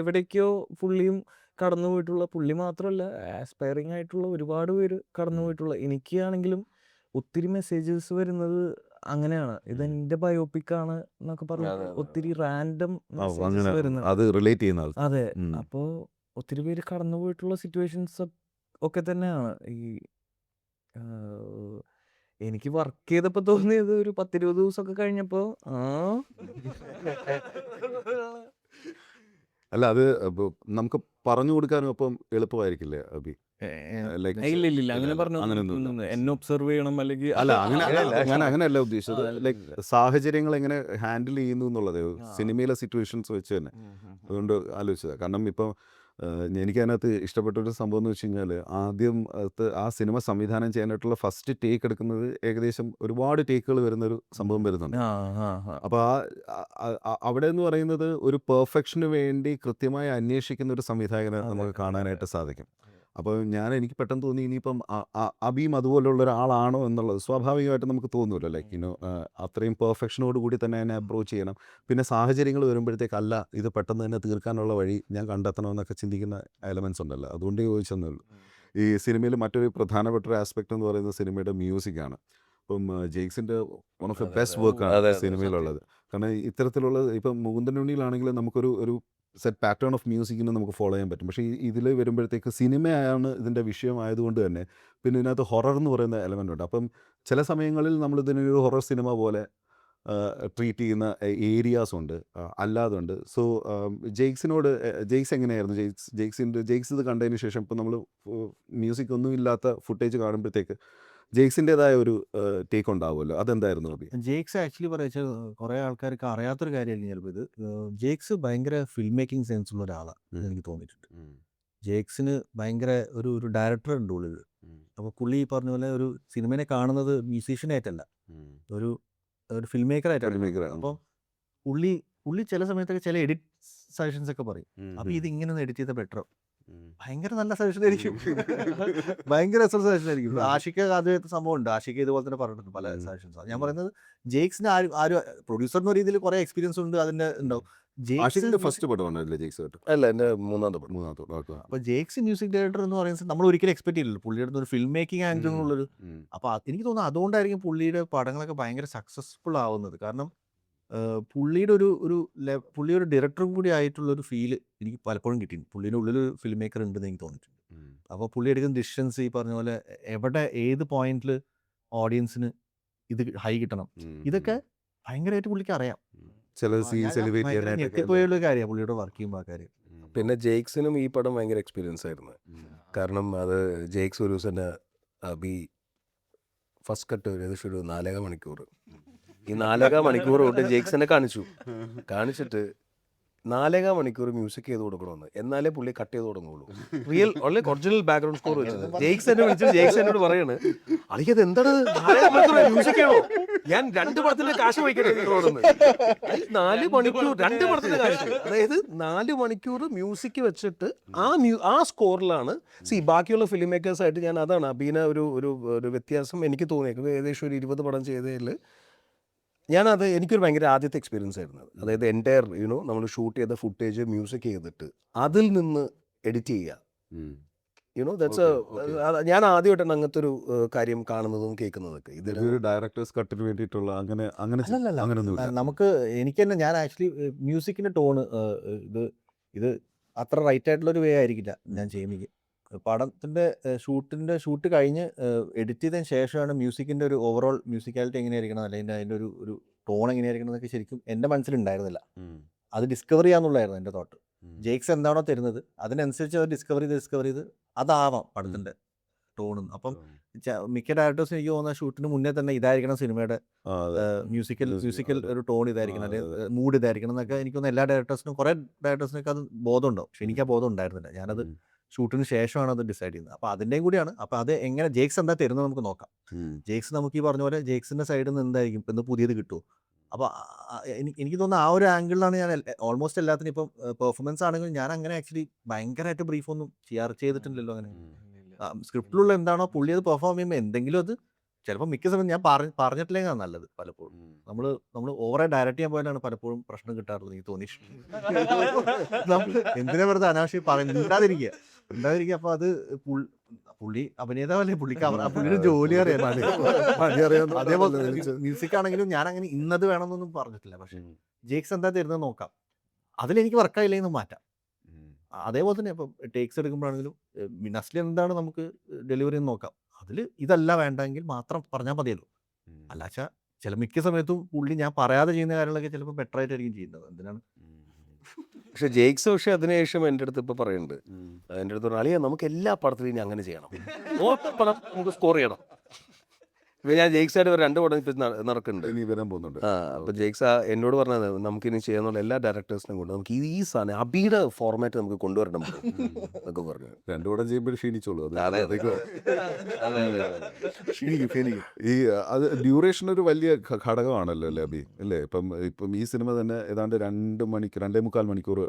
എവിടേക്കോ പുള്ളിയും കടന്നു പോയിട്ടുള്ള, പുള്ളി മാത്രമല്ല ആസ്പയറിങ് ആയിട്ടുള്ള ഒരുപാട് പേര് കടന്നു പോയിട്ടുള്ള. എനിക്കാണെങ്കിലും ഒത്തിരി മെസ്സേജസ് വരുന്നത് അങ്ങനെയാണ്, ഇതെന്റെ ബയോപിക് ആണ് എന്നൊക്കെ പറഞ്ഞ് ഒത്തിരി റാൻഡം മെസ്സേജസ് വരുന്നത്. അത് റിലേറ്റ് ചെയ്യുന്ന ആൾ. അതെ. അപ്പോ ഒത്തിരി പേര് കടന്നു പോയിട്ടുള്ള സിറ്റുവേഷൻസ് ഒക്കെ തന്നെയാണ്. ഈ എനിക്ക് വർക്ക് ചെയ്തപ്പോ തോന്നിയത് ഒരു 10-20 ദിവസമൊക്കെ കഴിഞ്ഞപ്പോ അല്ല, അത് നമുക്ക് പറഞ്ഞു കൊടുക്കാനും അപ്പം എളുപ്പമായിരിക്കില്ലേ അബി? ഇല്ല അങ്ങനെ പറഞ്ഞു എന്നെ ഒബ്സർവ് ചെയ്യണം അല്ലെങ്കിൽ അല്ല, ഞാൻ അങ്ങനെയല്ല ഉദ്ദേശിച്ചത്. ലൈക്ക് സാഹചര്യങ്ങൾ എങ്ങനെ ഹാൻഡിൽ ചെയ്യുന്നു എന്നുള്ളത് സിനിമയിലെ സിറ്റുവേഷൻസ് വെച്ച് തന്നെ. അതുകൊണ്ട് ആലോചിച്ചത്. കാരണം ഇപ്പം എനിക്കതിനകത്ത് ഇഷ്ടപ്പെട്ടൊരു സംഭവം എന്ന് വെച്ച് കഴിഞ്ഞാൽ, ആദ്യം ആ സിനിമ സംവിധാനം ചെയ്യാനായിട്ടുള്ള ഫസ്റ്റ് ടേക്ക് എടുക്കുന്നത് ഏകദേശം ഒരുപാട് ടേക്കുകൾ വരുന്നൊരു സംഭവം വരുന്നുണ്ട്. അപ്പോൾ അവിടെ എന്ന് പറയുന്നത് ഒരു പെർഫെക്ഷന് വേണ്ടി കൃത്യമായി അന്വേഷിക്കുന്ന ഒരു സംവിധായകനെ നമുക്ക് കാണാനായിട്ട് സാധിക്കും. അപ്പോൾ എനിക്ക് പെട്ടെന്ന് തോന്നി, ഇനിയിപ്പം അബിയും അതുപോലുള്ള ഒരാളാണോ എന്നുള്ളത് സ്വാഭാവികമായിട്ട് നമുക്ക് തോന്നുമല്ലോ. ലൈക്ക് അത്രയും പെർഫെക്ഷനോട് കൂടി തന്നെ അതിനെ അപ്രോച്ച് ചെയ്യണം. പിന്നെ സാഹചര്യങ്ങൾ വരുമ്പോഴത്തേക്ക് അല്ല ഇത് പെട്ടെന്ന് തന്നെ തീർക്കാനുള്ള വഴി ഞാൻ കണ്ടെത്തണമെന്നൊക്കെ ചിന്തിക്കുന്ന എലമെൻറ്റ്സ് ഉണ്ടല്ലോ. അതുകൊണ്ട് ചോദിച്ചെന്നേ ഉള്ളൂ. ഈ സിനിമയിൽ മറ്റൊരു പ്രധാനപ്പെട്ട ഒരു ആസ്പെക്റ്റ് എന്ന് പറയുന്നത് സിനിമയുടെ മ്യൂസിക്കാണ്. ഇപ്പം ജെയ്ക്സിൻ്റെ വൺ ഓഫ് ദ ബെസ്റ്റ് വർക്കാണ് സിനിമയിലുള്ളത്. കാരണം ഇത്തരത്തിലുള്ള ഇപ്പം മുകുന്ദനുണ്ണിയിലാണെങ്കിൽ നമുക്കൊരു സെറ്റ് പാറ്റേൺ ഓഫ് മ്യൂസിക്കിന് നമുക്ക് ഫോളോ ചെയ്യാൻ പറ്റും. പക്ഷേ ഇതിൽ വരുമ്പോഴത്തേക്ക് സിനിമയാണ് ഇതിൻ്റെ വിഷയമായതുകൊണ്ട് തന്നെ പിന്നെ ഇതിനകത്ത് ഹൊറർ എന്ന് പറയുന്ന എലമെൻ്റ് ഉണ്ട്. അപ്പം ചില സമയങ്ങളിൽ നമ്മളിതിനൊരു ഹൊറർ സിനിമ പോലെ ട്രീറ്റ് ചെയ്യുന്ന ഏരിയാസ് ഉണ്ട്, അല്ലാതെ ഉണ്ട്. സോ ജെയ്ക്സ് എങ്ങനെയായിരുന്നു? ജെയ്ക്സ് ഇത് കണ്ടതിന് ശേഷം ഇപ്പം നമ്മൾ മ്യൂസിക് ഒന്നും ഇല്ലാത്ത ഫുട്ടേജ് കാണുമ്പോഴത്തേക്ക് ജെയ്ക്സിൻ്റെതായ ഒരു ടേക്ക് ഉണ്ടാവുമല്ലോ, അതെന്തായിരുന്നു അബി? ജെയ്ക്സ് ആക്ച്വലി പറയുക കുറേ ആൾക്കാർക്ക് അറിയാത്തൊരു കാര്യമായിരിക്കും ചിലപ്പോൾ ഇത്. ജെയ്ക്സ് ഭയങ്കര ഫിൽം മേക്കിംഗ് സെൻസ് ഉള്ള ഒരാളാണ് എനിക്ക് തോന്നിയിട്ടുണ്ട്. ജെയ്ക്സിന് ഭയങ്കര ഒരു ഡയറക്ടർ ഉണ്ട് ഉള്ളിൽ. അപ്പോൾ പുള്ളി ഈ പറഞ്ഞ പോലെ ഒരു സിനിമയെ കാണുന്നത് മ്യൂസീഷ്യനായിട്ടല്ല, ഒരു ഫിൽം മേക്കറായിട്ടാണ്. അപ്പോൾ പുള്ളി ചില സമയത്തൊക്കെ ചില എഡിറ്റ് സജഷൻസ് ഒക്കെ പറയും. അപ്പോൾ ഇത് ഇങ്ങനെ ഒന്ന് എഡിറ്റ് ചെയ്താൽ ബെറ്റർ ഭയങ്കര നല്ല സജഷൻ ആയിരിക്കും. ഭയങ്കര രസമുള്ള സജഷൻ ആയിരിക്കും. ആഷിക്ക് ആദ്യത്തെ സംഭവം ഉണ്ട്. ആഷിക്ക് ഇതുപോലെ തന്നെ പറഞ്ഞിട്ടുണ്ട് പല സജഷൻസ്. ഞാൻ പറയുന്നത് ജെയ്ക്സിന് ആരും പ്രൊഡ്യൂസർ എന്ന രീതിയിൽ കുറെ എക്സ്പീരിയൻസ് ഉണ്ട്, അതിന്റെ ഉണ്ടാവും. ആഷിഖിന്റെ ഫസ്റ്റ് പടമാണല്ലേ ജെയ്ക്സ് കേട്ടോ? അല്ല, എൻ്റെ മൂന്നാമത്തെ പടം. മൂന്നാമത്തെ. അപ്പൊ ജെയ്ക്സ് മ്യൂസിക് ഡയറക്ടർ എന്ന് പറയുന്നത് നമ്മൾ ഒരിക്കലും എക്സ്പെക്ട് ചെയ്യില്ലല്ലോ പുള്ളിയുടെ അടുത്ത് ഒരു ഫിലിം മേക്കിംഗ് ആംഗിൾ എന്നുള്ളൊരു. അപ്പൊ എനിക്ക് തോന്നുന്നു അതുകൊണ്ടായിരിക്കും പുള്ളിയുടെ പടങ്ങളൊക്കെ ഭയങ്കര സക്സസ്ഫുൾ ആവുന്നത്. കാരണം പുള്ളിയുടെ പുള്ളിയൊരു ഡയറക്ടറും കൂടി ആയിട്ടുള്ള ഒരു ഫീല് എനിക്ക് പലപ്പോഴും കിട്ടിയിട്ടുണ്ട്. പുള്ളിയുടെ ഉള്ളിൽ ഒരു ഫിലിം മേക്കർ ഉണ്ടെന്ന് എനിക്ക് തോന്നിയിട്ടുണ്ട്. അപ്പോൾ പുള്ളി എടുക്കുന്ന ഡിസിഷൻസ് ഈ പറഞ്ഞ പോലെ എവിടെ ഏത് പോയിന്റിൽ ഓഡിയൻസിന് ഇത് ഹൈ കിട്ടണം, ഇതൊക്കെ ഭയങ്കരമായിട്ട് പുള്ളിക്ക് അറിയാം. ചില സീൻസ് എലിവേറ്റ് ചെയ്യാനായിട്ട് ഞെട്ടിപ്പോയുള്ള കാര്യമാണ് പുള്ളിയുടെ വർക്ക് ചെയ്യുമ്പോൾ ആ കാര്യം. പിന്നെ ജെയ്ക്സിനും ഈ പടം ഭയങ്കര എക്സ്പീരിയൻസ് ആയിരുന്നു. കാരണം അത് ജെയ്ക്സ് ഒരു ദിവസം തന്നെ അബി ഫസ്റ്റ് കട്ട് ഏകദേശം ഒരു 4.5 മണിക്കൂർ, ഈ 4.5 മണിക്കൂർ കൊണ്ട് ജെയ്ക്സിനെ കാണിച്ചിട്ട് 4.5 മണിക്കൂർ മ്യൂസിക് ചെയ്ത് കൊടുക്കണമെന്ന്, എന്നാലേ പുള്ളി കട്ട് ചെയ്ത് തുടങ്ങുള്ളൂ. ഒറിജിനൽ ബാക്ക്ഗ്രൗണ്ട് സ്കോർ വെച്ചത് ജെയ്ക്സ് എന്നെ വിളിച്ചു. ജെയ്ക്സ് എന്നോട് പറയാണ്, അളിയത് എന്താണ് മ്യൂസിക് ചെയ്യണോ, ഞാൻ 2 പടത്തിന്റെ കാശ് വഹിക്കട്ടെ 4 മണിക്കൂർ 2 പടത്തിന്റെ കാശ്. അതായത് 4 മണിക്കൂർ മ്യൂസിക് വെച്ചിട്ട് ആ സ്കോറിലാണ്. ബാക്കിയുള്ള ഫിലിം മേക്കേഴ്സായിട്ട് ഞാൻ അതാണ് അബീന ഒരു വ്യത്യാസം എനിക്ക് തോന്നിയത്. ഏകദേശം ഒരു 20 പടം ചെയ്തതിൽ എനിക്കൊരു ഭയങ്കര ആദ്യത്തെ എക്സ്പീരിയൻസ് ആയിരുന്നു. അതായത് എൻ്റയർ നമ്മൾ ഷൂട്ട് ചെയ്ത ഫുട്ടേജ് മ്യൂസിക് ചെയ്തിട്ട് അതിൽ നിന്ന് എഡിറ്റ് ചെയ്യുക. ഞാൻ ആദ്യമായിട്ടാണ് അങ്ങനത്തെ ഒരു കാര്യം കാണുന്നതും കേൾക്കുന്നതൊക്കെ. ഇതൊരു ഡയറക്ടേഴ്സ് കട്ടിന് വേണ്ടിയിട്ടുള്ള അങ്ങനെയൊന്നുമില്ല. നമുക്ക് എനിക്ക് തന്നെ ഞാൻ ആക്ച്വലി മ്യൂസിക്കിന്റെ ടോണ് ഇത് അത്ര റൈറ്റ് ആയിട്ടുള്ള ഒരു വേ ആയിരിക്കില്ല ഞാൻ ചെയ്യുമ്പോൾ. പടത്തിന്റെ ഷൂട്ട് കഴിഞ്ഞ് എഡിറ്റ് ചെയ്തതിന് ശേഷമാണ് മ്യൂസിക്കിന്റെ ഒരു ഓവറോൾ മ്യൂസിക്കാലിറ്റി എങ്ങനെയായിരിക്കണം, അല്ലെങ്കിൽ അതിന്റെ ഒരു ടോൺ എങ്ങനെയായിരിക്കണം എന്നൊക്കെ ശരിക്കും എൻ്റെ മനസ്സിലുണ്ടായിരുന്നില്ല. അത് ഡിസ്കവർ ചെയ്യാന്നുള്ളായിരുന്നു എൻ്റെ തോട്ട്. ജെയ്ക്സ് എന്താണോ തരുന്നത് അതിനനുസരിച്ച് അത് ഡിസ്കവർ ചെയ്ത് അതാവാം പടത്തിന്റെ ടോണും. അപ്പം മിക്ക ഡയറക്ടേഴ്സും എനിക്ക് തോന്നുന്ന ഷൂട്ടിന് മുന്നേ തന്നെ ഇതായിരിക്കണം സിനിമയുടെ മ്യൂസിക്കൽ ഒരു ടോൺ ഇതായിരിക്കണം, അല്ലെങ്കിൽ മൂഡ് ഇതായിരിക്കണം എന്നൊക്കെ എനിക്ക് തോന്നുന്നു എല്ലാ ഡയറക്ടേഴ്സിനും കുറേ ഡയറക്ടേഴ്സിനൊക്കെ അത് ബോധം ഉണ്ടാവും. പക്ഷെ എനിക്ക് ആ ബോധം ഉണ്ടായിരുന്നില്ല. ഞാനത് ഷൂട്ടിന് ശേഷമാണ് അത് ഡിസൈഡ് ചെയ്യുന്നത്. അപ്പോൾ അതിൻ്റെയും കൂടിയാണ്. അപ്പോൾ അത് എങ്ങനെ ജെയ്ക്സ് എന്താ തരുന്നത് നമുക്ക് നോക്കാം. ജെയ്ക്സ് നമുക്ക് ഈ പറഞ്ഞ പോലെ ജെയ്ക്സിന്റെ സൈഡിൽ നിന്ന് എന്തായിരിക്കും ഇന്ന് പുതിയത് കിട്ടുമോ. അപ്പോൾ എനിക്ക് തോന്നുന്നു ആ ഒരു ആംഗിളിലാണ് ഞാൻ ഓൾമോസ്റ്റ് എല്ലാത്തിനും. ഇപ്പം പെർഫോമൻസ് ആണെങ്കിലും ഞാൻ അങ്ങനെ ആക്ച്വലി ഭയങ്കരമായിട്ട് ബ്രീഫൊന്നും ചെയ്തിട്ടില്ലല്ലോ. അങ്ങനെ സ്ക്രിപ്റ്റിലുള്ള എന്താണോ പുള്ളി അത് പെർഫോം ചെയ്യുമ്പോൾ എന്തെങ്കിലും അത് ചിലപ്പോൾ മിക്ക സമയം ഞാൻ പറഞ്ഞിട്ടില്ലെങ്കിൽ നല്ലത്. പലപ്പോഴും നമ്മൾ ഓവറായി ഡയറക്റ്റ് ചെയ്യാൻ പോയാലാണ് പലപ്പോഴും പ്രശ്നം കിട്ടാറുള്ളത് എനിക്ക് തോന്നിയിട്ടുണ്ട്. നമ്മൾ എന്തിനാ വെറുതെ അനാവശ്യം ഉണ്ടാതിരിക്കുക. അപ്പോൾ അത് പുള്ളി അഭിനേതാവല്ലേ, പുള്ളിയുടെ ജോലി അറിയാം. അതേപോലെ മ്യൂസിക് ആണെങ്കിലും ഞാൻ അങ്ങനെ ഇന്നത് വേണമെന്നൊന്നും പറഞ്ഞിട്ടില്ല. പക്ഷെ ജെയ്ക്സ് എന്താ തരുന്നത് നോക്കാം, അതിലെനിക്ക് വർക്കായില്ലെങ്കിൽ മാറ്റാം. അതേപോലെ തന്നെ ഇപ്പം ടേക്സ് എടുക്കുമ്പോഴാണെങ്കിലും നസ്ലി എന്താണ് നമുക്ക് ഡെലിവറി എന്ന് നോക്കാം. അതിൽ ഇതല്ല വേണ്ടെങ്കിൽ മാത്രം പറഞ്ഞാൽ മതിയല്ലോ. അല്ലാച്ചാ മിക്ക സമയത്തും പുള്ളി ഞാൻ പറയാതെ ചെയ്യുന്ന കാര്യങ്ങളൊക്കെ ചിലപ്പോൾ ബെറ്റർ ആയിട്ടായിരിക്കും ചെയ്യുന്നത്. എന്തിനാണ്. പക്ഷെ ജെയ്ക്സ് അതിനുശേഷം എൻ്റെ അടുത്ത് ഇപ്പോൾ പറയുന്നുണ്ട്. എൻ്റെ അടുത്ത് പറഞ്ഞു, അളിയാ നമുക്ക് എല്ലാ പടത്തിലും ഇനി അങ്ങനെ ചെയ്യണം, പടം നമുക്ക് സ്കോർ ചെയ്യണം. ഇപ്പം ഞാൻ ജെയ്ക്സായിട്ട് 2 പടം ഇപ്പം നടക്കുന്നുണ്ട്, ഇനി വരാൻ പോകുന്നുണ്ട്. അപ്പോൾ ജെയ്ക്സ് എന്നോട് പറഞ്ഞത് നമുക്കിനി ചെയ്യാന്നുള്ള എല്ലാ ഡയറക്ടേഴ്സിനും കൊണ്ട് നമുക്ക് ഈ സാധനം അബിയുടെ ഫോർമാറ്റ് നമുക്ക് കൊണ്ടുവരണം എന്നൊക്കെ പറഞ്ഞു. 2 പടം ചെയ്യുമ്പോൾ ക്ഷീണിച്ചോളൂ. ഈ അത് ഡ്യൂറേഷൻ ഒരു വലിയ ഘടകമാണല്ലോ അല്ലേ അബി, അല്ലേ? ഇപ്പം ഈ സിനിമ തന്നെ ഏതാണ്ട് 2.25 മണിക്കൂർ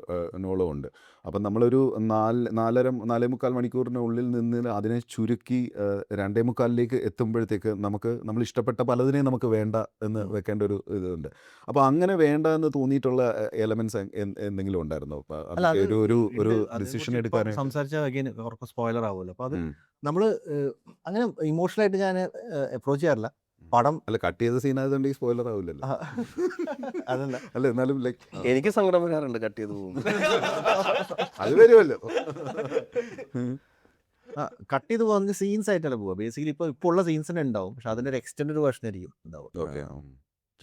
നോളം ഉണ്ട്. അപ്പം നമ്മളൊരു 4.25 മണിക്കൂറിനുള്ളിൽ നിന്ന് അതിനെ ചുരുക്കി 2.25 എത്തുമ്പോഴത്തേക്ക് നമ്മൾ ഇഷ്ടപ്പെട്ട പലതിനെയും നമുക്ക് വേണ്ട എന്ന് വെക്കേണ്ട ഒരു ഇതുണ്ട്. അപ്പോൾ അങ്ങനെ വേണ്ട എന്ന് തോന്നിയിട്ടുള്ള എലമെന്റ്സ് എന്തെങ്കിലും ഉണ്ടായിരുന്നോ ഒരു ഡിസിഷൻ എടുക്കാൻ? സംസാരിച്ച സ്പോയിലർ ആവുമല്ലോ. അപ്പോൾ അത് നമ്മൾ അങ്ങനെ ഇമോഷണലായിട്ട് ഞാൻ അപ്രോച്ച് ചെയ്യാറില്ല. പടം അല്ല, കട്ട് ചെയ്ത സീൻ ആയതുകൊണ്ട് ഈ സ്പോയിലർ ആവില്ലല്ലോ. അതല്ല അല്ല, എന്നാലും എനിക്ക് സങ്കടം വരാറുണ്ട് കട്ട് ചെയ്ത് പോകും. അത് വരുമല്ലോ. കട്ട് ചെയ്ത് പോകുന്ന സീൻസ് ആയിട്ടല്ല പോവുക. ബേസിക്കലി ഇപ്പോൾ ഉള്ള സീൻസ് തന്നെ ഉണ്ടാവും, പക്ഷെ അതിൻ്റെ ഒരു എക്സ്റ്റൻഡ് വേർഷൻ ആയിരിക്കും ഉണ്ടാവും.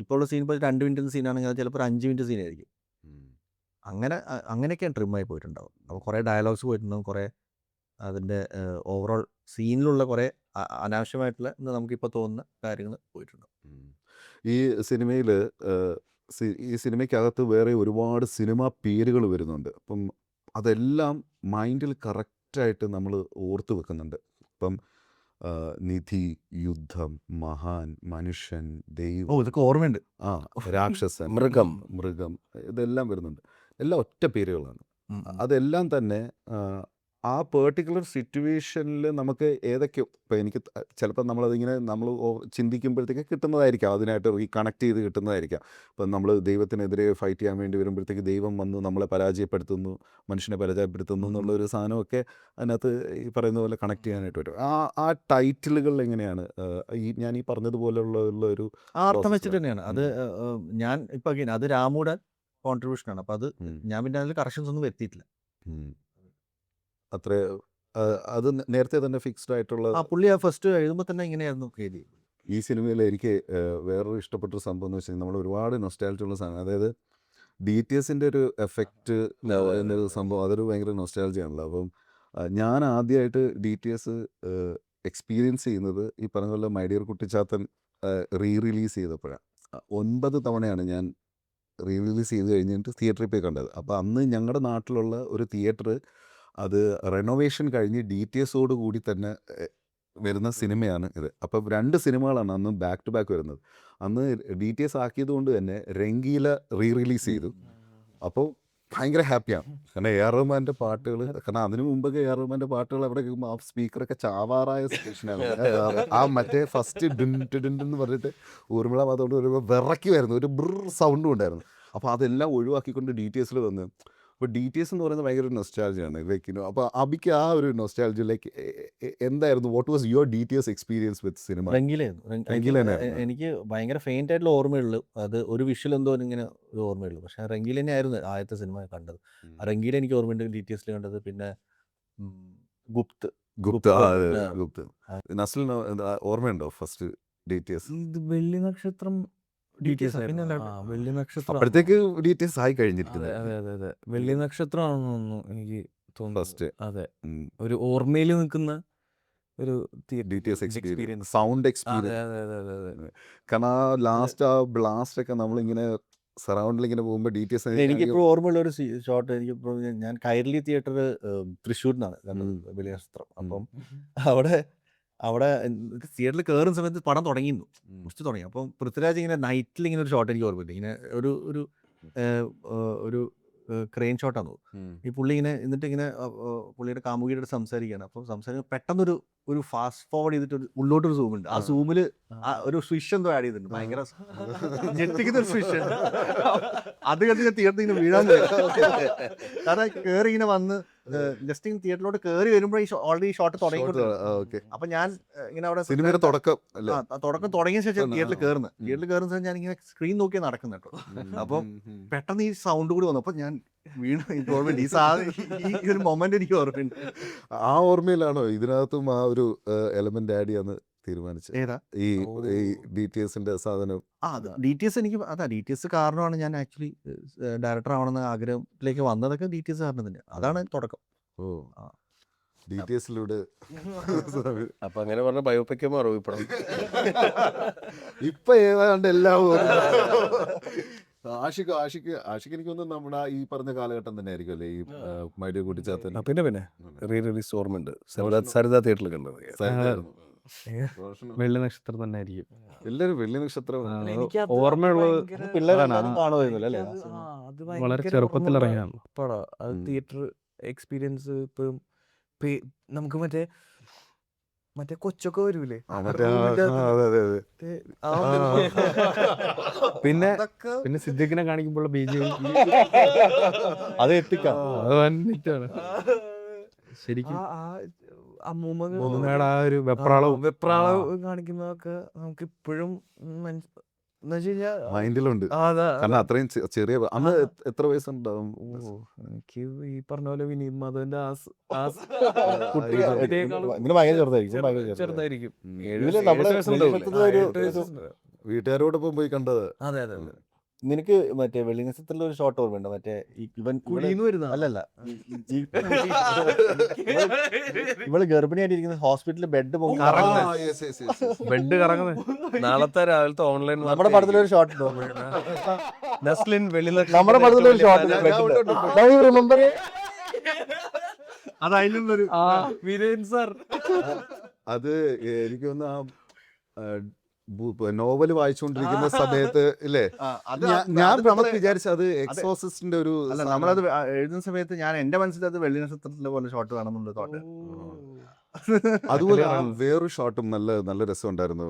ഇപ്പോൾ ഉള്ള സീൻ ഇപ്പോൾ 2 മിനിറ്റ് സീനാണെങ്കിൽ അത് ചിലപ്പോൾ 5 മിനിറ്റ് സീൻ ആയിരിക്കും. അങ്ങനെയൊക്കെയാണ് ട്രിമ്മായി പോയിട്ടുണ്ടാവും. അപ്പോൾ കുറേ ഡയലോഗ്സ് പോയിട്ടുണ്ടാവും, കുറേ അതിൻ്റെ ഓവറോൾ സീനിലുള്ള കുറേ അനാവശ്യമായിട്ടുള്ള നമുക്കിപ്പോൾ തോന്നുന്ന കാര്യങ്ങൾ പോയിട്ടുണ്ടാവും. ഈ സിനിമയ്ക്കകത്ത് വേറെ ഒരുപാട് സിനിമാ പേരുകൾ വരുന്നുണ്ട്. അപ്പം അതെല്ലാം മൈൻഡിൽ കറക്റ്റായിട്ട് നമ്മൾ ഓർത്ത് വെക്കുന്നുണ്ട്. ഇപ്പം നിധി, യുദ്ധം, മഹാൻ, മനുഷ്യൻ, ദൈവം, ഇതൊക്കെ ഓർമ്മയുണ്ട്. രാക്ഷസൻ, മൃഗം ഇതെല്ലാം വരുന്നുണ്ട്. എല്ലാം ഒറ്റ പേരുകളാണ്. അതെല്ലാം തന്നെ ആ പെർട്ടിക്കുലർ സിറ്റുവേഷനിൽ നമുക്ക് ഏതൊക്കെയോ ഇപ്പോൾ എനിക്ക് ചിലപ്പോൾ നമ്മളതിങ്ങനെ നമ്മൾ ചിന്തിക്കുമ്പോഴത്തേക്ക് കിട്ടുന്നതായിരിക്കാം, അതിനായിട്ട് റീകണക്ട് ചെയ്ത് കിട്ടുന്നതായിരിക്കാം. ഇപ്പം നമ്മൾ ദൈവത്തിനെതിരെ ഫൈറ്റ് ചെയ്യാൻ വേണ്ടി വരുമ്പോഴത്തേക്ക് ദൈവം വന്ന് നമ്മളെ പരാജയപ്പെടുത്തുന്നു, മനുഷ്യനെ പരാജയപ്പെടുത്തുന്നു എന്നുള്ളൊരു സാധനമൊക്കെ അതിനകത്ത് ഈ പറയുന്ന പോലെ കണക്ട് ചെയ്യാനായിട്ട് പറ്റും. ആ ടൈറ്റിലുകൾ എങ്ങനെയാണ് ഞാൻ ഈ പറഞ്ഞതുപോലുള്ള ഒരു ആ അർത്ഥം പ്രോസസ്സ് വെച്ചിട്ട് തന്നെയാണ് അത്. ഞാൻ ഇപ്പൊ again അത് രാമുടെ കോൺട്രിബ്യൂഷൻ ആണ്. അപ്പൊ അത് ഉം. ഞാൻ പിന്നെ അതിൽ കറക്ഷൻസ് ഒന്നും വരുത്തിയിട്ടില്ല. ഉം. അത്ര അത് നേരത്തെ തന്നെ ഫിക്സ്ഡ് ആയിട്ടുള്ള പുള്ളി ആ ഫസ്റ്റ് എഴുതുമ്പോൾ തന്നെ ഇങ്ങനെയായിരുന്നു എഴുതി. ഈ സിനിമയിൽ എനിക്ക് വേറൊരു ഇഷ്ടപ്പെട്ടൊരു സംഭവം എന്ന് വെച്ചാൽ നമ്മൾ ഒരുപാട് നൊസ്റ്റാലിറ്റി ഉള്ള സാധനം, അതായത് DTSന്റെ ഒരു എഫക്റ്റ് എന്നൊരു സംഭവം, അതൊരു ഭയങ്കര നൊസ്റ്റാലജി ആണല്ലോ. അപ്പം ഞാൻ ആദ്യമായിട്ട് DTS എക്സ്പീരിയൻസ് ചെയ്യുന്നത് ഈ പറഞ്ഞ പോലെ മൈ ഡിയർ കുട്ടിച്ചാത്തൻ റിലീസ് ചെയ്തപ്പോഴാണ്. 9 തവണയാണ് ഞാൻ റിലീസ് ചെയ്ത് കഴിഞ്ഞിട്ട് തിയേറ്ററിൽ പോയി കണ്ടത്. അപ്പോൾ അന്ന് ഞങ്ങളുടെ നാട്ടിലുള്ള ഒരു തിയേറ്റർ അത് റെനോവേഷൻ കഴിഞ്ഞ് DTSോട് കൂടി തന്നെ വരുന്ന സിനിമയാണ് ഇത്. അപ്പം 2 സിനിമകളാണ് അന്ന് ബാക്ക് ടു ബാക്ക് വരുന്നത്. അന്ന് DTS ആക്കിയത് കൊണ്ട് തന്നെ രംഗീല റിലീസ് ചെയ്തു. അപ്പോൾ ഭയങ്കര ഹാപ്പിയാണ്, കാരണം AR റഹ്മാൻ്റെ പാട്ടുകൾ, കാരണം അതിനു മുമ്പൊക്കെ AR റഹ്മാൻ്റെ പാട്ടുകൾ അവിടെ കേൾക്കുമ്പോൾ ആ സ്പീക്കറൊക്കെ ചാവാറായ സിറ്റുവേഷനാണ്. ആ മറ്റേ ഫസ്റ്റ് എന്ന് പറഞ്ഞിട്ട് ഊർമിള അതുകൊണ്ട് വരുമ്പോൾ വിറക്കി വരുന്നു, ഒരു സൗണ്ടും ഉണ്ടായിരുന്നു. അപ്പോൾ അതെല്ലാം ഒഴിവാക്കിക്കൊണ്ട് DTSൽ വന്ന്, അപ്പോൾ DTS എന്ന് പറയുന്നത് ഭയങ്കര നൊസ്റ്റാൾജിയാണ് ലൈക്ക്. അപ്പോൾ അബിക്ക് ആ ഒരു നൊസ്റ്റാൾജി ലൈക്ക് എന്തായിരുന്നു, what was your DTS experience with cinema? Rangeela തന്നെയായിരുന്നു. എനിക്ക് ഭയങ്കര ഫെയിൻ്റ് ആയിട്ടുള്ള ഓർമ്മയുള്ളൂ. അത് ഒരു വിഷ്വൽ എന്തോ ഇങ്ങനെ ഒരു ഓർമ്മയുള്ളൂ. പക്ഷെ രംഗീല തന്നെയായിരുന്നു ആദ്യത്തെ സിനിമ കണ്ടത്. രംഗീല എനിക്ക് ഓർമ്മയുണ്ട് DTSൽ കണ്ടത്. പിന്നെ ഗുപ്ത് ഗുപ്ത് നസ്ലിന് ഓർമ്മയുണ്ടോ ഫസ്റ്റ് DTS? ഇത് വെള്ളി നക്ഷത്രം DTS പിന്നെ ആയിരുന്നു. വെള്ളി നക്ഷത്രം. അപ്പോഴത്തേക്ക് DTS ആയി അതെ കഴിഞ്ഞിരിക്കുന്നത് അതെ അതെ അതെ വെള്ളി നക്ഷത്രമാണെന്ന് തോന്നുന്നു എനിക്ക് തോന്നുന്നത്. ഫസ്റ്റ് അതെ, ഒരു ഓർമ്മയിൽ നിൽക്കുന്ന ഒരു DTS experience. എക്സ്പീരിയൻസ്, സൗണ്ട് അതെ എക്സ്പീരിയൻസ്. അതെ അതെ അതെ അതെ. കാരണം ആ ലാസ്റ്റ് ആ ബ്ലാസ്റ്റ് ഒക്കെ നമ്മളിങ്ങനെ സറൗണ്ടിൽ ഇങ്ങനെ പോകുമ്പോൾ DTS എനിക്കിപ്പോഴും ഓർമ്മയുള്ള ഒരു ഷോട്ട്. എനിക്കിപ്പോൾ ഞാൻ കൈരളി തിയേറ്റർ തൃശ്ശൂരിനാണ് കണ്ടത് വെള്ളി നക്ഷത്രം. അപ്പം അവിടെ തിയേറ്ററിൽ കയറുന്ന സമയത്ത് പടം തുടങ്ങിയിരുന്നു, കുറച്ച് തുടങ്ങി. അപ്പം പൃഥ്വിരാജ് ഇങ്ങനെ നൈറ്റിൽ ഇങ്ങനെ ഒരു ഷോട്ട് എനിക്ക് ഓർമ്മയില്ല. ഇങ്ങനെ ഒരു ക്രെയിൻ ഷോട്ടാണ് ഈ പുള്ളി ഇങ്ങനെ എന്നിട്ട് ഇങ്ങനെ പുള്ളിയുടെ കാമുകിയുടെ അടുത്ത് സംസാരിക്കുകയാണ്. അപ്പം സംസാരിക്കുമ്പോൾ പെട്ടെന്നൊരു ഫാസ്റ്റ് ഫോർവേഡ് ചെയ്തിട്ട് ഉള്ളോട്ടൊരു സൂം ഉണ്ട്. ആ സൂമിൽ ഒരു സ്വിഷ് എന്തോ ആഡ് ചെയ്തിട്ടുണ്ട്, ഭയങ്കര ഞെട്ടിക്കുന്ന ഒരു സ്വിഷ്. അത് കണ്ടിട്ട് തിയേറ്ററിൽ ഇങ്ങനെ വീഴാൻ കാരണം കയറി ഇങ്ങനെ വന്ന് ജസ്റ്റ് ഇങ്ങനെ തിയേറ്ററിലോട്ട് കയറി വരുമ്പോൾ ഓൾറെഡി ഷോട്ട് തുടങ്ങി. അപ്പൊ ഞാൻ ഇങ്ങനെ അവിടെ സിനിമയുടെ തുടക്കം അല്ലേ? തുടക്കം തുടങ്ങിയ ശേഷം തിയേറ്ററിൽ കയറുന്ന സമയത്ത് ഞാൻ ഇങ്ങനെ സ്ക്രീൻ നോക്കിയാൽ നടക്കുന്ന കേട്ടോ. അപ്പം പെട്ടെന്ന് ഈ സൗണ്ട് കൂടി വന്നു. അപ്പൊ ഞാൻ വീണ് എനിക്ക് ഓർമ്മയുണ്ട് ഈ സാധനം, ഈ ഒരു മൊമെന്റ് എനിക്ക് ഓർമ്മയുണ്ട്. ആ ഓർമ്മയിലാണോ ഇതിനകത്തും ആ ഒരു എലമെന്റ് ആഡ് ചെയ്യാന്ന് തീരുമാനിച്ചത്? ഏതാ ഈ DTSന്റെ സാധനം? DTS എനിക്ക് DTS കാരണമാണ് ഞാൻ ആക്ച്വലി ഡയറക്ടർ ആവണമെന്ന ആഗ്രഹത്തിലേക്ക് വന്നതൊക്കെ DTS കാരണം തന്നെ. അതാണ് തുടക്കം. DTSലൂടെ അപ്പൊ അങ്ങനെ പറഞ്ഞ ബയോപിക്ക് മാറും ഇപ്പഴും. ഇപ്പൊ ഏതാണ്ട് എല്ലാം ആഷിക്ക് എനിക്കൊന്നും നമ്മുടെ ഈ പറഞ്ഞ കാലഘട്ടം തന്നെ ആയിരിക്കും അല്ലേ ഈ മൈ ഡിയർ കുട്ടിച്ചാത്തൻ? പിന്നെ റിലീസ് ഓർമ്മയുണ്ട്. സരിത തിയേറ്ററിൽ കണ്ടത്. വെള്ളി നക്ഷത്രം തന്നെ ആയിരിക്കും എല്ലാവരും വെള്ളി നക്ഷത്രം എനിക്കത് ഓർമ്മയുള്ളത്. ഭയങ്കര- പിള്ളേരാണ് അതാണ്. കാണുമായിരുന്നല്ലോ അല്ലേ? അത് അത് വളരെ ഭയങ്കര ചെറുപ്പത്തിൽ ഓർമ്മയുള്ള ഇറങ്ങിയതാണ്. പടാ. അത് ഉം. തിയേറ്റർ എക്സ്പീരിയൻസ് ഇപ്പം നമുക്ക് മറ്റേ കൊച്ചൊക്കെ വരൂലേ, മറ്റേ റൂമിന്റെ അകത്ത് അതെ ആ ആ. ഒരു- പിന്നെ അതൊക്കെ പിന്നെ സിദ്ദിഖിനെ കാണിക്കുമ്പോൾ BGM അത് എത്തിക്കാം. അത് വന്നിട്ടാണ് ശരിക്കും അമ്മൂമ്മ മൂന്നയുടെ ആ ഒരു വെപ്രാളവും വെപ്രാളം കാണിക്കുന്നതൊക്കെ നമുക്ക് ഇപ്പോഴും എന്ന് വെച്ച് കഴിഞ്ഞാൽ മൈൻഡിലുണ്ട്. അതാ കാരണം അത്രയും ചെറിയ അന്ന് എത്ര വയസ്സുണ്ടാവും? എനിക്ക് ഈ പറഞ്ഞ പോലെ വിനീത് മാധവന്റെ ഇങ്ങനെ ഭയങ്കര ചെറുതായിരിക്കും, ഭയങ്കര ചെറുതായിരിക്കും. ചെറുതായിരിക്കും. ഇതില് നമ്മുടെ വീട്ടുകാരോടൊപ്പം പോയി കണ്ടത്. അതെ അതെ അതെ. നിനക്ക് മറ്റേ വെള്ളി നക്ഷത്രത്തിലെ ഒരു ഷോട്ട് ഓർമ്മയുണ്ട്? മറ്റേ ഇവൻ കുഴിന്ന് വരുന്ന അല്ലല്ല, ഇവള് ഗർഭിണിയായിട്ടിരിക്കുന്ന ഹോസ്പിറ്റലിൽ ബെഡ് ബെഡ് കറങ്ങുന്നത്. നാളത്തെ രാവിലത്തെ ഓൺലൈൻ നമ്മുടെ പടത്തിലൊരു ഷോട്ട് ഉണ്ടോ? നസ്ലിൻ വെള്ളി നമ്മുടെ പടത്തിലൊരു ഷോട്ട് അത് അതിലുള്ളൊരു വിരേൻ സാർ അത് എനിക്ക് തോന്നുന്നു ആ നോവൽ വായിച്ചുകൊണ്ടിരിക്കുന്ന സമയത്ത് ഇല്ലേ അത് ഞാൻ അത് നമ്മള് പെട്ടെന്ന് വിചാരിച്ച അത് എക്സോസിസ്റ്റിന്റെ ഒരു അല്ല സാധനം. നമ്മളത് എഴുതുന്ന സമയത്ത് ഞാൻ എന്റെ മനസ്സിൽ അത് വെള്ളി നക്ഷത്രത്തിലെ പോലെ ഷോട്ട് വേണമെന്നുള്ള തോട്ട്. അതുപോലെ വേറൊരു ഷോട്ടും നല്ല നല്ല രസമുണ്ടായിരുന്നു.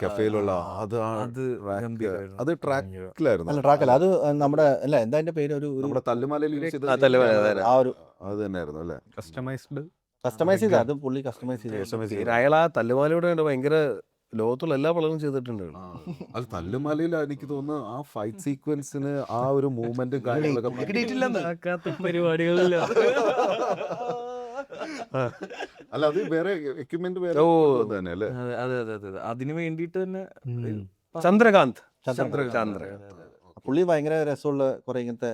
കഫേയിലുള്ള അത് അത് track- ഗംഭീരമായിരുന്നു. അത് ട്രാക്കിലായിരുന്നു. അല്ല ട്രാക്കല്ല, അത് നമ്മുടെ അല്ല എന്താ അതിന്റെ പേര്, ഒരു നമ്മുടെ തല്ലുമാലയിൽ യൂസ് ചെയ്ത തല്ലുമാല, അതെ. ആ ഒരു അത് തന്നെയായിരുന്നു അല്ലേ? കസ്റ്റമൈസ്ഡ് കസ്റ്റമൈസ് ചെയ്ത, അത് പുള്ളി കസ്റ്റമൈസ് ചെയ്ത് അയാൾ ആ തല്ലുമാലയുടെ ഭയങ്കര ലോകത്തുള്ള എല്ലാ പടങ്ങളും ചെയ്തിട്ടുണ്ട്. അത് തല്ലുമാലയിൽ എനിക്ക് തോന്നുന്നു ആ ഫൈറ്റ് സീക്വൻസിന് ആ ഒരു മൂവ്മെന്റും കാര്യങ്ങളൊക്കെ ആക്കാത്ത പരിപാടികളില്ല. അല്ല അത് വേറെ എക്യുപ്മെന്റ് വേറെ ഓ. തന്നെ അല്ലേ? അതെ അതെ അതെ അതെ അതെ. അതിന് വേണ്ടിയിട്ട് തന്നെ ചന്ദ്രകാന്ത്. പുള്ളി ഭയങ്കര രസമുള്ള കുറെ ഇങ്ങനത്തെ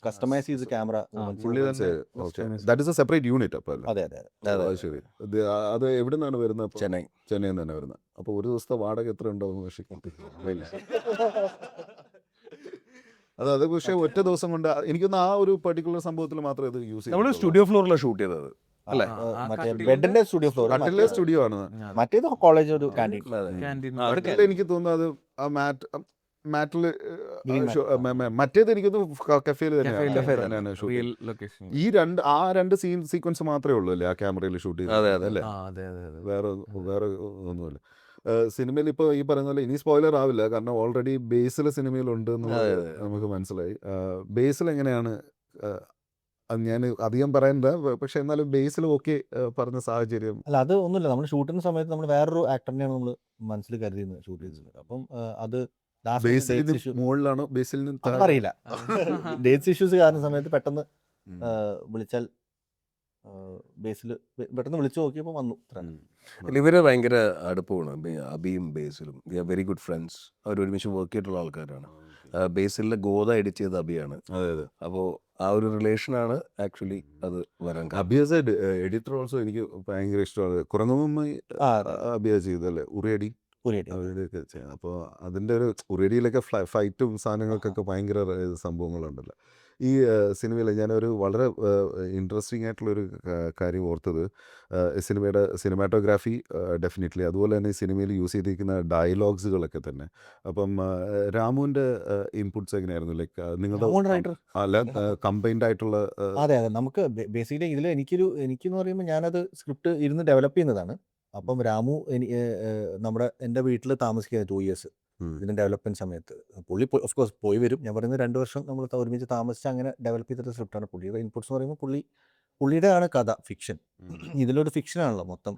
കസ്റ്റമൈസ് ചെയ്ത് ക്യാമറ. പുള്ളി തന്നെ that is A separate unit അപ്പൊ അല്ലേ? അതെ അതെ അതെ. ഓ, അത് ശരി. അത് എവിടെ നിന്നാണ് വരുന്നത് അപ്പൊ? ചെന്നൈ. ചെന്നൈയിൽ നിന്ന് തന്നെ വരുന്നത്. അപ്പൊ ഒരു ദിവസത്തെ വാടക എത്ര ഉണ്ടാവും പക്ഷേ? അത് പക്ഷേ ഒറ്റ ദിവസം കൊണ്ട് എനിക്കൊന്ന് ആ ഒരു പർട്ടിക്കുലർ സംഭവത്തിൽ മാത്രമേ ഇത് യൂസ് നമ്മൾ സ്റ്റുഡിയോ ഫ്ലോറിലാണ് ഷൂട്ട് ചെയ്തത് അല്ലേ? മറ്റേ ബെഡിന്റെ സ്റ്റുഡിയോ ഫ്ലോർ, കട്ടിലെ സ്റ്റുഡിയോ ആണ്. മറ്റേത് കോളേജ് ഒരു ക്യാൻറ്റീൻ. ക്യാൻറ്റീൻ. കട്ടില് എനിക്ക് തോന്നുന്നു അത് ആ മാറ്റില് മറ്റേത് എനിക്കൊന്ന് കഫേയിൽ തന്നെയാണ് ഷൂട്ട്. Real location. ഈ രണ്ട് സീക്വൻസ് മാത്രമേ ഉള്ളൂ അല്ലേ ആ ക്യാമറയിൽ ഷൂട്ട് ചെയ്തത്? അതെ, അതെ. അല്ലേ? അതെ അതെ അതെ. വേറെ ഒന്നുമില്ല. സിനിമയിൽ ഇപ്പോൾ ഈ പറയുന്ന പോലെ ഇനി സ്പോയിലർ ആവില്ല, കാരണം ഓൾറെഡി ബേസിൽ സിനിമയിലുണ്ട് എന്നുള്ളത് നമുക്ക് മനസ്സിലായി. ബേസിൽ എങ്ങനെയാണ് അത് ഞാൻ അധികം പറയണ്ട, പക്ഷെ എന്നാലും ബേസിൽ ഓക്കെ പറഞ്ഞ സാഹചര്യം. അല്ല അത് ഒന്നുമില്ല, നമ്മൾ ഷൂട്ടിന്റെ സമയത്ത് നമ്മൾ വേറൊരു ആക്ടറിനെയാണ് നമ്മൾ മനസ്സിൽ കരുതിയിരുന്നത് ഷൂട്ട് ചെയ്തത്. അപ്പം അത് ബേസിലിന് മുകളിലാണോ ബേസിലിന് അറിയില്ല, ഡേറ്റ്സ് ഇഷ്യൂസ് കാരണം സമയത്ത് പെട്ടെന്ന് വിളിച്ചാൽ ബേസിൽ പെട്ടെന്ന് വിളിച്ചു നോക്കിയപ്പോൾ വന്നു. ഇവര് ഭയങ്കര അടുപ്പമാണ്, അബിയും ബേസിലും. They are very good friends. അവർ ഒരുമിച്ച് വർക്ക് ചെയ്തിട്ടുള്ള ആൾക്കാരാണ്. ബേസിലെ ഗോദ എഡിറ്റ് ചെയ്ത അബിയാണ്. അതെ അതെ. അപ്പോൾ ആ ഒരു റിലേഷനാണ് ആക്ച്വലി അത് വരാൻ കാരണം. അബിയസ് എഡിറ്റർ ഓൾസോ എനിക്ക് ഭയങ്കര ഇഷ്ടമാണ്. കുറങ്ങുമ്പോ അബിയ ചെയ്തല്ലേ ഉറിയടി അവരുടെയൊക്കെ ചെയ്യാം. അപ്പോൾ അതിൻ്റെ ഒരു ഉറിയടിയിലൊക്കെ ഫൈറ്റും സാധനങ്ങൾക്കൊക്കെ ഭയങ്കര സംഭവങ്ങളുണ്ടല്ലോ ഈ സിനിമയിൽ. ഞാനൊരു വളരെ ഇൻട്രസ്റ്റിംഗ് ആയിട്ടുള്ളൊരു കാര്യം ഓർത്തത്, സിനിമാറ്റോഗ്രാഫി ഡെഫിനറ്റ്ലി, അതുപോലെ തന്നെ ഈ സിനിമയിൽ യൂസ് ചെയ്തിരിക്കുന്ന ഡയലോഗ്സുകളൊക്കെ തന്നെ. അപ്പം രാമുവിൻ്റെ ഇൻപുട്സ് എങ്ങനെയായിരുന്നു? ലൈക്ക് നിങ്ങളുടെ അല്ല കമ്പൈൻഡ് ആയിട്ടുള്ള അതെ അതെ. നമുക്ക് ബേസിക്കലി ഇതിൽ എനിക്കെന്ന് പറയുമ്പോൾ ഞാനത് സ്ക്രിപ്റ്റ് ഇരുന്ന് ഡെവലപ്പ് ചെയ്യുന്നതാണ്. അപ്പം രാമു എൻ്റെ വീട്ടിൽ താമസിക്കുന്നത് 2 years ഇതിൻ്റെ ഡെവലപ്മെൻറ്റ് സമയത്ത്. പുള്ളി ഓഫ് കോഴ്സ് പോയി വരും. ഞാൻ പറയുന്നത് 2 വർഷം നമ്മൾ ഒരുമിച്ച് താമസിച്ച് അങ്ങനെ ഡെവലപ്പ് ചെയ്തിട്ട് സ്ക്രിപ്റ്റാണ്. പുള്ളിയുടെ ഇൻപുട്സ് എന്ന് പറയുമ്പോൾ പുള്ളിയുടെ ആണ് കഥ, ഫിക്ഷൻ. ഇതിലൊരു ഫിക്ഷനാണല്ലോ മൊത്തം.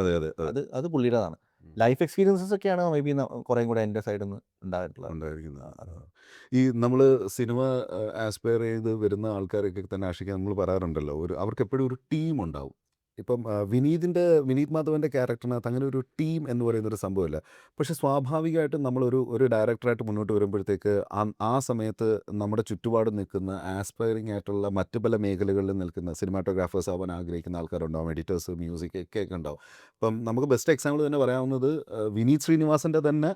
അതെ അതെ അത് പുള്ളിയുടേതാണ്. ലൈഫ് എക്സ്പീരിയൻസസ് ഒക്കെയാണ് മേ ബി കുറേ കൂടെ എൻ്റെ സൈഡിൽ നിന്ന് ഉണ്ടായിരിക്കുന്നത്. ഈ നമ്മൾ സിനിമ ആസ്പയർ ചെയ്ത് വരുന്ന ആൾക്കാരൊക്കെ തന്നെ ആഷിക്കാൻ നമ്മൾ പറയാറുണ്ടല്ലോ, അവർക്ക് എപ്പോഴും ഒരു ടീം ഉണ്ടാവും. ഇപ്പം വിനീത് മാധവൻ്റെ ക്യാരക്ടറിനകത്ത് അങ്ങനെ ഒരു ടീം എന്ന് പറയുന്നൊരു സംഭവമില്ല. പക്ഷെ സ്വാഭാവികമായിട്ടും നമ്മളൊരു ഡയറക്ടറായിട്ട് മുന്നോട്ട് വരുമ്പോഴത്തേക്ക് ആ സമയത്ത് നമ്മുടെ ചുറ്റുപാട് നിൽക്കുന്ന ആസ്പയറിംഗ് ആയിട്ടുള്ള മറ്റ് പല മേഖലകളിൽ നിൽക്കുന്ന സിനിമാറ്റോഗ്രാഫേഴ്സ് ആവാൻ ആഗ്രഹിക്കുന്ന ആൾക്കാരുണ്ടാവും, എഡിറ്റേഴ്സ്, മ്യൂസിക് ഒക്കെ ഉണ്ടാവും. അപ്പം നമുക്ക് ബെസ്റ്റ് എക്സാമ്പിൾ തന്നെ പറയാവുന്നത് വിനീത് ശ്രീനിവാസൻ്റെ തന്നെ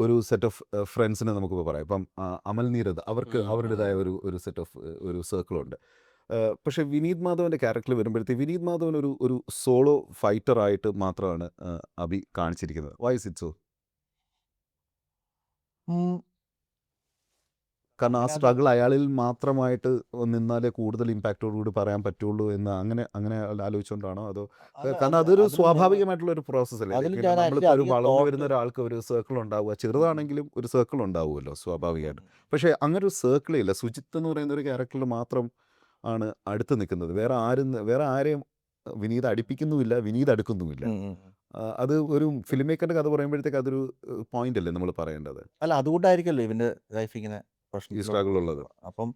ഒരു സെറ്റ് ഓഫ് ഫ്രണ്ട്സിനെ നമുക്കിപ്പോൾ പറയാം. ഇപ്പം അമൽ നീരദ്, അവർക്ക് അവരുടേതായ ഒരു സെറ്റ് ഓഫ് ഒരു സർക്കിളുണ്ട്. പക്ഷേ വിനീത് മാധവൻ്റെ ക്യാരക്ടറിൽ വരുമ്പോഴത്തേക്ക് വിനീത് മാധവൻ ഒരു സോളോ ഫൈറ്ററായിട്ട് മാത്രമാണ് അബി കാണിച്ചിരിക്കുന്നത്. Why is it so? കാരണം ആ സ്ട്രഗിൾ അയാളിൽ മാത്രമായിട്ട് നിന്നാലേ കൂടുതൽ ഇമ്പാക്റ്റോടുകൂടി പറയാൻ പറ്റുള്ളൂ എന്ന് അങ്ങനെ ആലോചിച്ചുകൊണ്ടാണോ? അതോ കാരണം അതൊരു സ്വാഭാവികമായിട്ടുള്ള ഒരു പ്രോസസ്സ് അല്ലേ? നമ്മളിപ്പോൾ ഒരു വളർന്നു വരുന്ന ഒരാൾക്ക് ഒരു സർക്കിൾ ഉണ്ടാവുക, ചെറുതാണെങ്കിലും ഒരു സർക്കിൾ ഉണ്ടാവുമല്ലോ സ്വാഭാവികമായിട്ട്. പക്ഷേ അങ്ങനെ ഒരു സർക്കിളില്ല. സുജിത്ത് എന്ന് പറയുന്ന ഒരു ക്യാരക്ടറിൽ മാത്രം ആണ് അടുത്ത് നിൽക്കുന്നത്. വേറെ ആരെയും വിനീത് അടുപ്പിക്കുന്നുമില്ല, വിനീത് അടുക്കുന്നുമില്ല. അത് ഒരു ഫിലിം മേക്കറിന്റെ കഥ പറയുമ്പോഴത്തേക്ക് അതൊരു പോയിന്റ് അല്ലേ നമ്മൾ പറയേണ്ടത്? അല്ല അതുകൊണ്ടായിരിക്കല്ലോ ഇവന്റെ ലൈഫ് ഇങ്ങനെ ഈ സ്ട്രഗിൾ ഉള്ളത്. അപ്പം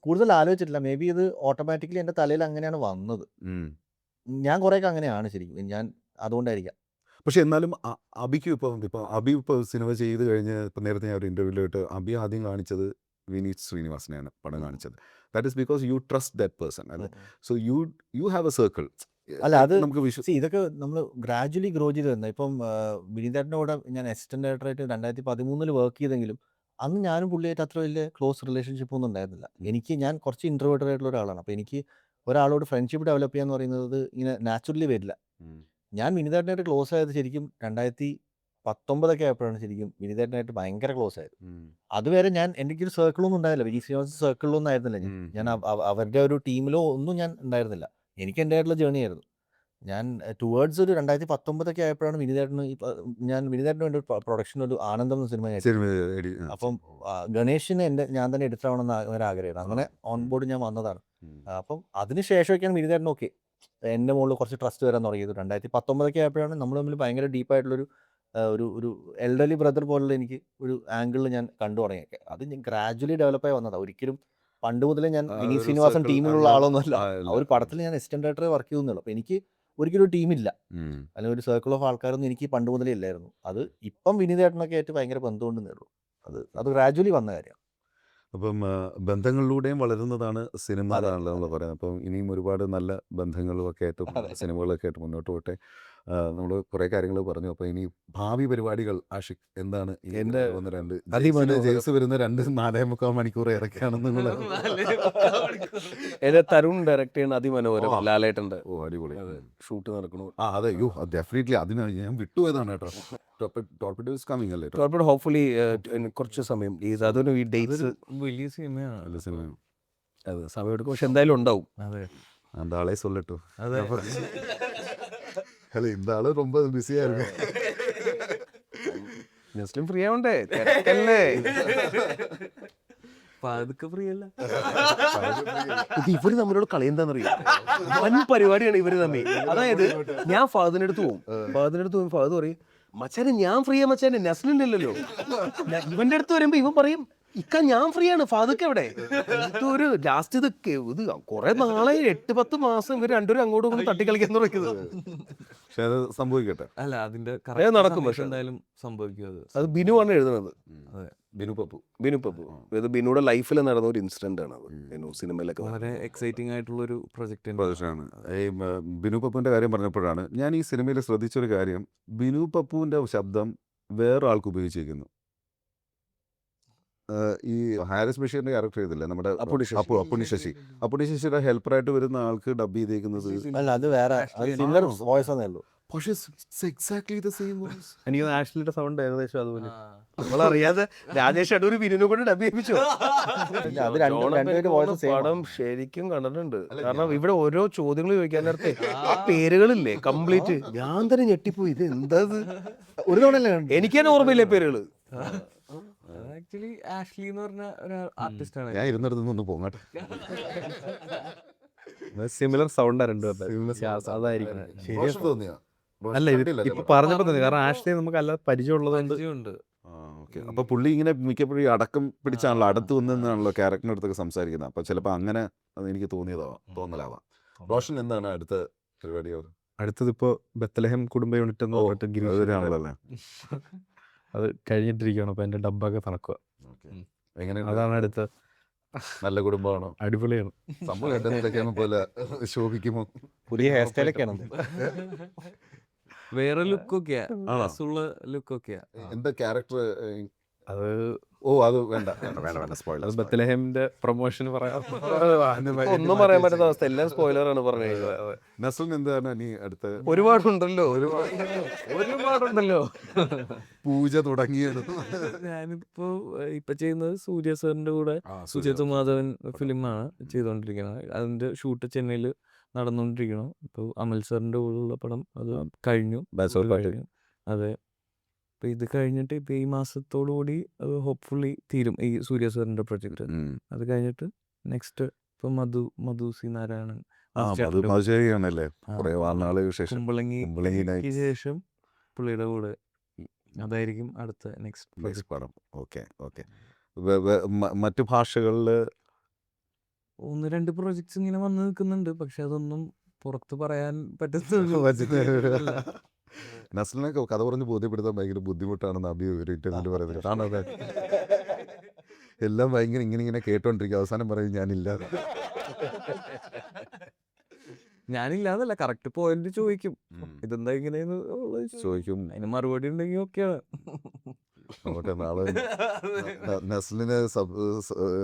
കൂടുതൽ ആലോചിച്ചിട്ടില്ല. മേ ബി ഇത് ഓട്ടോമാറ്റിക്കലി എൻ്റെ തലയിൽ അങ്ങനെയാണ് വന്നത്. ഞാൻ കുറേയൊക്കെ അങ്ങനെയാണ് ശരിക്കും. ഞാൻ അതുകൊണ്ടായിരിക്കാം. പക്ഷെ എന്നാലും അബിക്കും ഇപ്പം അബി സിനിമ ചെയ്ത് കഴിഞ്ഞ് ഇപ്പം നേരത്തെ ഞാൻ ഒരു ഇൻ്റർവ്യൂവിലോട്ട് അബി ആദ്യം കാണിച്ചത് വിനീത് ശ്രീനിവാസനെയാണ് പടം കാണിച്ചത്. That is because you trust that person അല്ലേ? So you have a circle. അല്ല അത് നമുക്ക് ഇതൊക്കെ നമ്മൾ ഗ്രാജുവലി ഗ്രോ ചെയ്ത് വരുന്നത്. ഇപ്പം വിനീതേട്ടൻ്റെ കൂടെ ഞാൻ അസിസ്റ്റന്റ് ഡയറക്ടറായിട്ട് 2013 വർക്ക് ചെയ്തെങ്കിലും അന്ന് ഞാനും പുള്ളിയായിട്ട് അത്ര വലിയ ക്ലോസ് റിലേഷൻഷിപ്പ് ഒന്നും ഉണ്ടായിരുന്നില്ല. ഞാൻ കുറച്ച് ഇൻട്രോവേർട്ടഡ് ആയിട്ടുള്ള ഒരാളാണ്. അപ്പോൾ എനിക്ക് ഒരാളോട് ഫ്രണ്ട്ഷിപ്പ് ഡെവലപ്പ് ചെയ്യാന്ന് പറയുന്നത് ഇങ്ങനെ നാച്ചുറലി വരില്ല. ഞാൻ വിനീതേട്ടനായിട്ട് ക്ലോസ് ആയത് ശരിക്കും 2019 ആയപ്പോഴാണ് ശരിക്കും വിനീതേട്ടനായിട്ട് ഭയങ്കര ക്ലോസ് ആയത്. അതുവരെ എനിക്കൊരു സർക്കിളൊന്നും ഉണ്ടായില്ല, വിനീത് ശ്രീനിവാസൻ സർക്കിളിലൊന്നും ആയിരുന്നില്ല ഞാൻ അവരുടെ ഒരു ടീമിലോ ഒന്നും ഞാൻ ഉണ്ടായിരുന്നില്ല. എനിക്ക് എൻ്റെ ആയിട്ടുള്ള ജേണി ആയിരുന്നു. ഞാൻ ടുവേർഡ്സ് ഒരു 2019 ആയപ്പോഴാണ് ഞാൻ വിനീതേട്ടന് വേണ്ടി പ്രൊഡക്ഷൻ ഒരു ആനന്ദം എന്ന സിനിമ അപ്പം ഗണേഷിന് ഞാൻ തന്നെ എടുത്താവണമെന്ന് ഒരാഗ്രഹമായിരുന്നു. അങ്ങനെ ഓൺ ബോർഡ് ഞാൻ വന്നതാണ്. അപ്പം അതിനുശേഷമൊക്കെയാണ് വിനീതേട്ടൻ ഓക്കെ എൻ്റെ മുകളിൽ കുറച്ച് ട്രസ്റ്റ് വരാൻ തുടങ്ങിയത്. 2019 ആയപ്പോഴാണ് നമ്മൾ തമ്മിൽ ഭയങ്കര ഡീപ്പായിട്ടുള്ളൊരു ഒരു എൽഡർലി ബ്രദർ പോലുള്ള എനിക്ക് ഒരു ആംഗിളിൽ ഞാൻ കണ്ടു തുടങ്ങിയൊക്കെ. അത് ഞാൻ ഗ്രാജുവലി ഡെവലപ്പായി വന്നതാണ്. ഒരിക്കലും പണ്ട് മുതലേ ഞാൻ വിനീത് ശ്രീനിവാസൻ ടീമിലുള്ള ആളൊന്നുമല്ല. ആ ഒരു പടത്തിൽ ഞാൻ അസിസ്റ്റന്റ് ഡയറക്ടറെ വർക്ക് ചെയ്യുന്നുള്ളൂ. അപ്പോൾ എനിക്ക് ഒരിക്കലും ഒരു ടീമില്ല, അല്ലെങ്കിൽ ഒരു സർക്കിൾ ഓഫ് ആൾക്കാരൊന്നും എനിക്ക് പണ്ട് മുതലേ ഇല്ലായിരുന്നു. അത് ഇപ്പം വിനീതേട്ടനൊക്കെ ആയിട്ട് ഭയങ്കര ബന്ധമുണ്ടെന്നേ ഉള്ളൂ. അത് ഗ്രാജുവലി വന്ന കാര്യമാണ്. അപ്പം ബന്ധങ്ങളിലൂടെയും വളരുന്നതാണ് സിനിമ എന്നാണല്ലോ നമ്മൾ പറയുന്നത്. അപ്പം ഇനിയും ഒരുപാട് നല്ല ബന്ധങ്ങളും ഒക്കെ ആയിട്ട് സിനിമകളൊക്കെ ആയിട്ട് മുന്നോട്ട് പോട്ടെ. നമ്മൾ കുറേ കാര്യങ്ങൾ പറഞ്ഞു. അപ്പോൾ ഇനി ഭാവി പരിപാടികൾ ആഷിഖ് എന്താണ്? എൻ്റെ ജേഴ്സ് വരുന്ന 2-4.25 മണിക്കൂർ ഇറക്കുകയാണെന്നുള്ള എൻ്റെ തരുൺ ഡയറക്ട് ചെയ്യുന്ന അതിമനോഹരം ലാലേട്ടൻ്റെ അടിപൊളി ഷൂട്ട് നടക്കണു. അതെ, ഡെഫിനറ്റ്ലി അതിന് ഞാൻ വിട്ടുപോയതാണ് കേട്ടോ. ടോർപിഡോ ഇസ് കമ്മിങ് അല്ലേ? ടോർപിഡോ ഹോപ്പ്ഫുള്ളി കുറച്ച് സമയം അതൊരു ഈ ഡേറ്റ്സ് വലിയ സിനിമയാണ്. നല്ല സിനിമ. അത് സമയം എടുക്കും, പക്ഷെ എന്തായാലും ഉണ്ടാവും. അതെ, அந்த ஆளே சொல்லட்டும். അതെ. അല്ല, இந்த ஆளு ரொம்ப பிஸியா இருக்கு. നെസ്ലിൻ ഫ്രീ ആവണ്ടേ? തിരക്കല്ലേ? അതൊക്കെ ഫ്രീ അല്ല. ഇത് ഇവര് നമ്മളോട് കളി എന്താണെന്നറിയാം, വൻ പരിപാടിയാണ് ഇവര് തമ്മിൽ. അതായത് ഞാൻ ഫഹദിനടുത്ത് പോകും, ഫഹദ് പറയും മച്ചാനെ ഞാൻ ഫ്രീയാ മച്ചാനെ, നെസ്ലിൻ ഇല്ലല്ലോ. ഇവന്റെ അടുത്ത് വരുമ്പോ ഇവൻ പറയും ഇക്ക ഞാൻ ഫ്രീ ആണ്, ഫാദൊക്കെ എവിടെ? ഇതൊരു ലാസ്റ്റ് ഇത് കുറെ നാളെ 8-10 മാസം ഇവർ രണ്ടുപേരും അങ്ങോട്ടും ഇങ്ങോട്ടും തട്ടിക്കളിക്കാൻ തുടങ്ങിയത്. പക്ഷെ അത് സംഭവിക്കട്ടെ. അല്ല, അതിന്റെ നടക്കും, പക്ഷെ എന്തായാലും സംഭവിക്കും. അത് ബിനു ആണ് എഴുതുന്നത്. ബിനു പപ്പു. ഇത് ബിനുയുടെ ലൈഫിൽ നടന്ന ഒരു ഇൻസിഡന്റ് ആണ്. ബിനു സിനിമയിലൊക്കെ വളരെ എക്സൈറ്റിംഗ് ആയിട്ടുള്ള ഒരു പ്രൊജക്റ്റാണ്. ഈ ബിനു പപ്പുവിന്റെ കാര്യം പറഞ്ഞപ്പോഴാണ് ഞാൻ ഈ സിനിമയിൽ ശ്രദ്ധിച്ചൊരു കാര്യം. ബിനു പപ്പുവിന്റെ ശബ്ദം വേറെ ആൾക്ക് ഉപയോഗിച്ചിരിക്കുന്നു. ഈ ഹാരിസ് ബഷീറിന്റെ ക്യാരക്ടർ ചെയ്തില്ലേ നമ്മുടെ അപ്പുണ്ണി ശശിയുടെ ഹെൽപ്പറായിട്ട് വരുന്ന ആൾക്ക് ഡബ് ചെയ്തേക്കുന്നത് അല്ല, അത് വേറെ സിമിലർ വോയിസ് ആണേ ഉള്ളൂ. പക്ഷേ എക്സാക്ട്ലി ദ സെയിം വോയിസ്. എനിക്ക് ആഷ്ലിയുടെ സൗണ്ട് ഏകദേശം അതുപോലെ. നമ്മളറിയാതെ രാജേഷ് അടൂർ ബിനുവിനെ കൊണ്ട് ഡബ് ചെയ്യിപ്പിച്ചു. അത് രണ്ടുപേരും വോയിസ് പടം ശരിക്കും കണ്ടിട്ടുണ്ട്. കാരണം ഇവിടെ ഓരോ ചോദ്യങ്ങൾ ചോദിക്കാൻ നേരത്തെ ആ പേരുകളില്ലേ കംപ്ലീറ്റ് ഞാൻ തന്നെ ഞെട്ടിപ്പോയി. ഇത് എന്താ ഒരു തവണ എനിക്ക് തന്നെ ഓർമ്മയില്ലേ പേരുകള്. ആക്ച്വലി ആഷ്ലി എന്ന് പറഞ്ഞ ഒരു ആർട്ടിസ്റ്റ് ആണ്. ഞാൻ ഇരുന്നിടത്ത് നിന്ന് പോങ്ങട്ടെ. സിമിലർ സൗണ്ടാ രണ്ടുപേരുടെ. അതായിരിക്കും തോന്നിയാ അല്ല, ഇപ്പൊ പറഞ്ഞപ്പോ തോന്നി. കാരണം ആഷ്ലിയെ നമുക്ക് അല്ലാതെ പരിചയമുള്ളതുകൊണ്ട്. അപ്പൊ പുള്ളി ഇങ്ങനെ മിക്കപ്പോഴും അടക്കം പിടിച്ചാണല്ലോ, അടുത്ത് വന്നാണല്ലോ ക്യാരക്ടറിന്റെ അടുത്തൊക്കെ സംസാരിക്കുന്നത്. അപ്പൊ ചിലപ്പോ അങ്ങനെ അത് എനിക്ക് തോന്നലാവാം. റോഷൻ എന്താണ് അടുത്ത പരിപാടി? അടുത്തതിപ്പോ ബെത്തലഹം കുടുംബ യൂണിറ്റ് എന്ന് പറഞ്ഞിട്ട് അത് കഴിഞ്ഞിട്ടിരിക്കുകയാണ്. അപ്പൊ എന്റെ ഡബ്ബൊക്കെ നടക്കുക. അതാണ് അടുത്ത. നല്ല കുടുംബമാണോ? അടിപൊളിയാണ്. സംഭവം എന്തൊക്കെയാണ് പോലെ ശോഭിക്കുമോ? പുതിയ ഹെയർ സ്റ്റൈലൊക്കെയാണ്. വേറെ ലുക്കൊക്കെയാ, ലുക്കൊക്കെയാ. എന്താ ക്യാരക്ടർ? അത് അത് വേണ്ട സ്പോയിലർ. അത് ബെത്തലഹേമിന്റെ പ്രൊമോഷൻ പറയാം. ഒന്നും പറയാൻ പറ്റാത്ത അവസ്ഥ, എല്ലാം സ്പോയിലറാണ് പറഞ്ഞത്. നസ്ലിൻ എന്താണ് ഇനി അടുത്ത? ഒരുപാടുണ്ടല്ലോ. പൂജ തുടങ്ങിയത്. ഞാനിപ്പോ ചെയ്യുന്നത് സൂര്യ സാറിന്റെ കൂടെ സുജാത മാധവൻ ഫിലിമാണ് ചെയ്തുകൊണ്ടിരിക്കുന്നത്. അതിന്റെ ഷൂട്ട് ചെന്നൈയിൽ നടന്നുകൊണ്ടിരിക്കണം. ഇപ്പോൾ അമൽ സാറിന്റെ കൂടെയുള്ള പടം അത് കഴിഞ്ഞു. അതെ, അപ്പൊ ഇത് കഴിഞ്ഞിട്ട് ഇപ്പൊ ഈ മാസത്തോടു കൂടി അത് ഹോപ്പ്ഫുള്ളി തീരും ഈ സൂര്യ സാറിന്റെ പ്രൊജക്ട്. അത് കഴിഞ്ഞിട്ട് നെക്സ്റ്റ് ഇപ്പൊ മധു സി നാരായണൻ കുമ്പളങ്ങിക്ക് ശേഷം പുള്ളിയുടെ കൂടെ അതായിരിക്കും അടുത്ത നെക്സ്റ്റ് പടം. ഓക്കെ. മറ്റു ഭാഷകളില് 1-2 പ്രൊജക്ട്സ് ഇങ്ങനെ വന്ന് നിൽക്കുന്നുണ്ട്. പക്ഷെ അതൊന്നും പുറത്ത് പറയാൻ പറ്റുന്ന. നസ്ലിനൊക്കെ കഥ പറഞ്ഞ് ബോധ്യപ്പെടുത്താൻ ഭയങ്കര ബുദ്ധിമുട്ടാണെന്ന് അബി വിവരിട്ട് പറയുന്നത്. കാണാതെ എല്ലാം ഭയങ്കര ഇങ്ങനെ കേട്ടോണ്ടിരിക്കും. അവസാനം പറയും ഞാനില്ലാതെ. ഞാനില്ലാതല്ല, കറക്റ്റ് പോയിന്റ് ചോദിക്കും. ഇതെന്താ ഇങ്ങനെയെന്ന് ചോദിക്കും. അതിന് മറുപടി ഉണ്ടെങ്കിൽ ഓക്കെയാണ്. നോട്ടെ, നാളെ നസ്ലിന്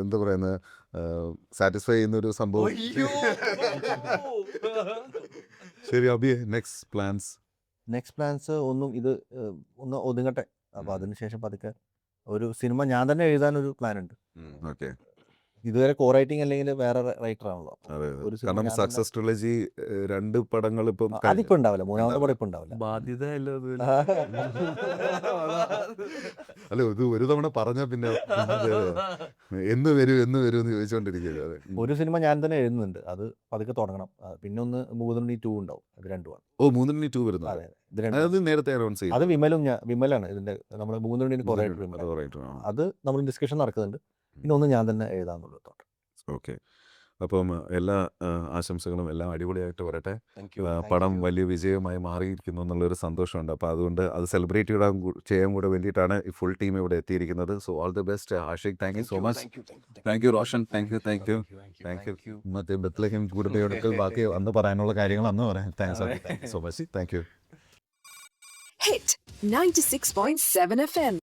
എന്താ പറയുന്നത്, സാറ്റിസ്ഫൈ ചെയ്യുന്നൊരു സംഭവം. ശരി Abi, next plans? Next plans ഒന്നും ഇത് ഒന്ന് ഒതുങ്ങട്ടെ. അപ്പോൾ അതിനുശേഷം പതുക്കെ ഒരു സിനിമ ഞാൻ തന്നെ എഴുതാനൊരു പ്ലാൻ ഉണ്ട്. ഓക്കെ. ഇതുവരെ കോ റൈറ്റിംഗ് അല്ലെങ്കിൽ വേറെ റൈറ്റർ ആണല്ലോ. അതെ ഒരു സിനിമ കാരണം ഞാൻ തന്നെ സക്സസ് ട്രിലജി 2 പടങ്ങൾ ഇപ്പം അതിപ്പോ ഉണ്ടാവില്ല, മൂന്നാമത്തെ പടം ഇപ്പൊ ഉണ്ടാവില്ല. ബാധ്യതയല്ലോ അത്. അല്ല ഇത് ഒരു തവണ പറഞ്ഞ പിന്നെ എന്ന് വരും എന്ന് ചോദിച്ചോണ്ടിരിക്കുക. അതെ. ഒരു സിനിമ ഞാൻ തന്നെ എഴുതുന്നുണ്ട്, അത് പതുക്കെ തുടങ്ങണം. പിന്നെ ഒന്ന് മൂന്നുണ്ണി 2 ഉണ്ടാവും. അത് രണ്ടുമാണ്. ഓ 3 2 വരുന്നു. അതെ, ഇത് രണ്ടും. അത് നേരത്തെ അനൗൺസ് ചെയ്തു. അത് വിമലാണ് ഇതിന്റെ നമ്മുടെ മൂന്നുണ്ണിന് കോ റൈറ്റർ വിമൽ. അത് നമ്മൾ ഡിസ്കഷൻ നടക്കുന്നുണ്ട്. പിന്നെ ഒന്ന് ഞാൻ തന്നെ എഴുതാന്നുള്ളൂ തോട്ട്. ഓക്കെ. അപ്പം എല്ലാ ആശംസകളും എല്ലാം അടിപൊളിയായിട്ട് വരട്ടെ. Thank you. പടം വലിയ വിജയമായി മാറിയിരിക്കുന്നു എന്നുള്ളൊരു സന്തോഷമുണ്ട്. അപ്പോൾ അതുകൊണ്ട് അത് സെലിബ്രേറ്റ് ചെയ്യാൻ കൂടെ വേണ്ടിയിട്ടാണ് ഈ ഫുൾ ടീം ഇവിടെ എത്തിയിരിക്കുന്നത്. So all the best Ashiq. Thank you so much. Thank you Roshan. Thank you. മറ്റേ ബത്ലഹേം കുടുംബയോടൊക്കെ ബാക്കി അന്ന് പറയാനുള്ള കാര്യങ്ങൾ അന്ന് പറയാം. Thanks so much. Thank you. Hit 96.7 FM.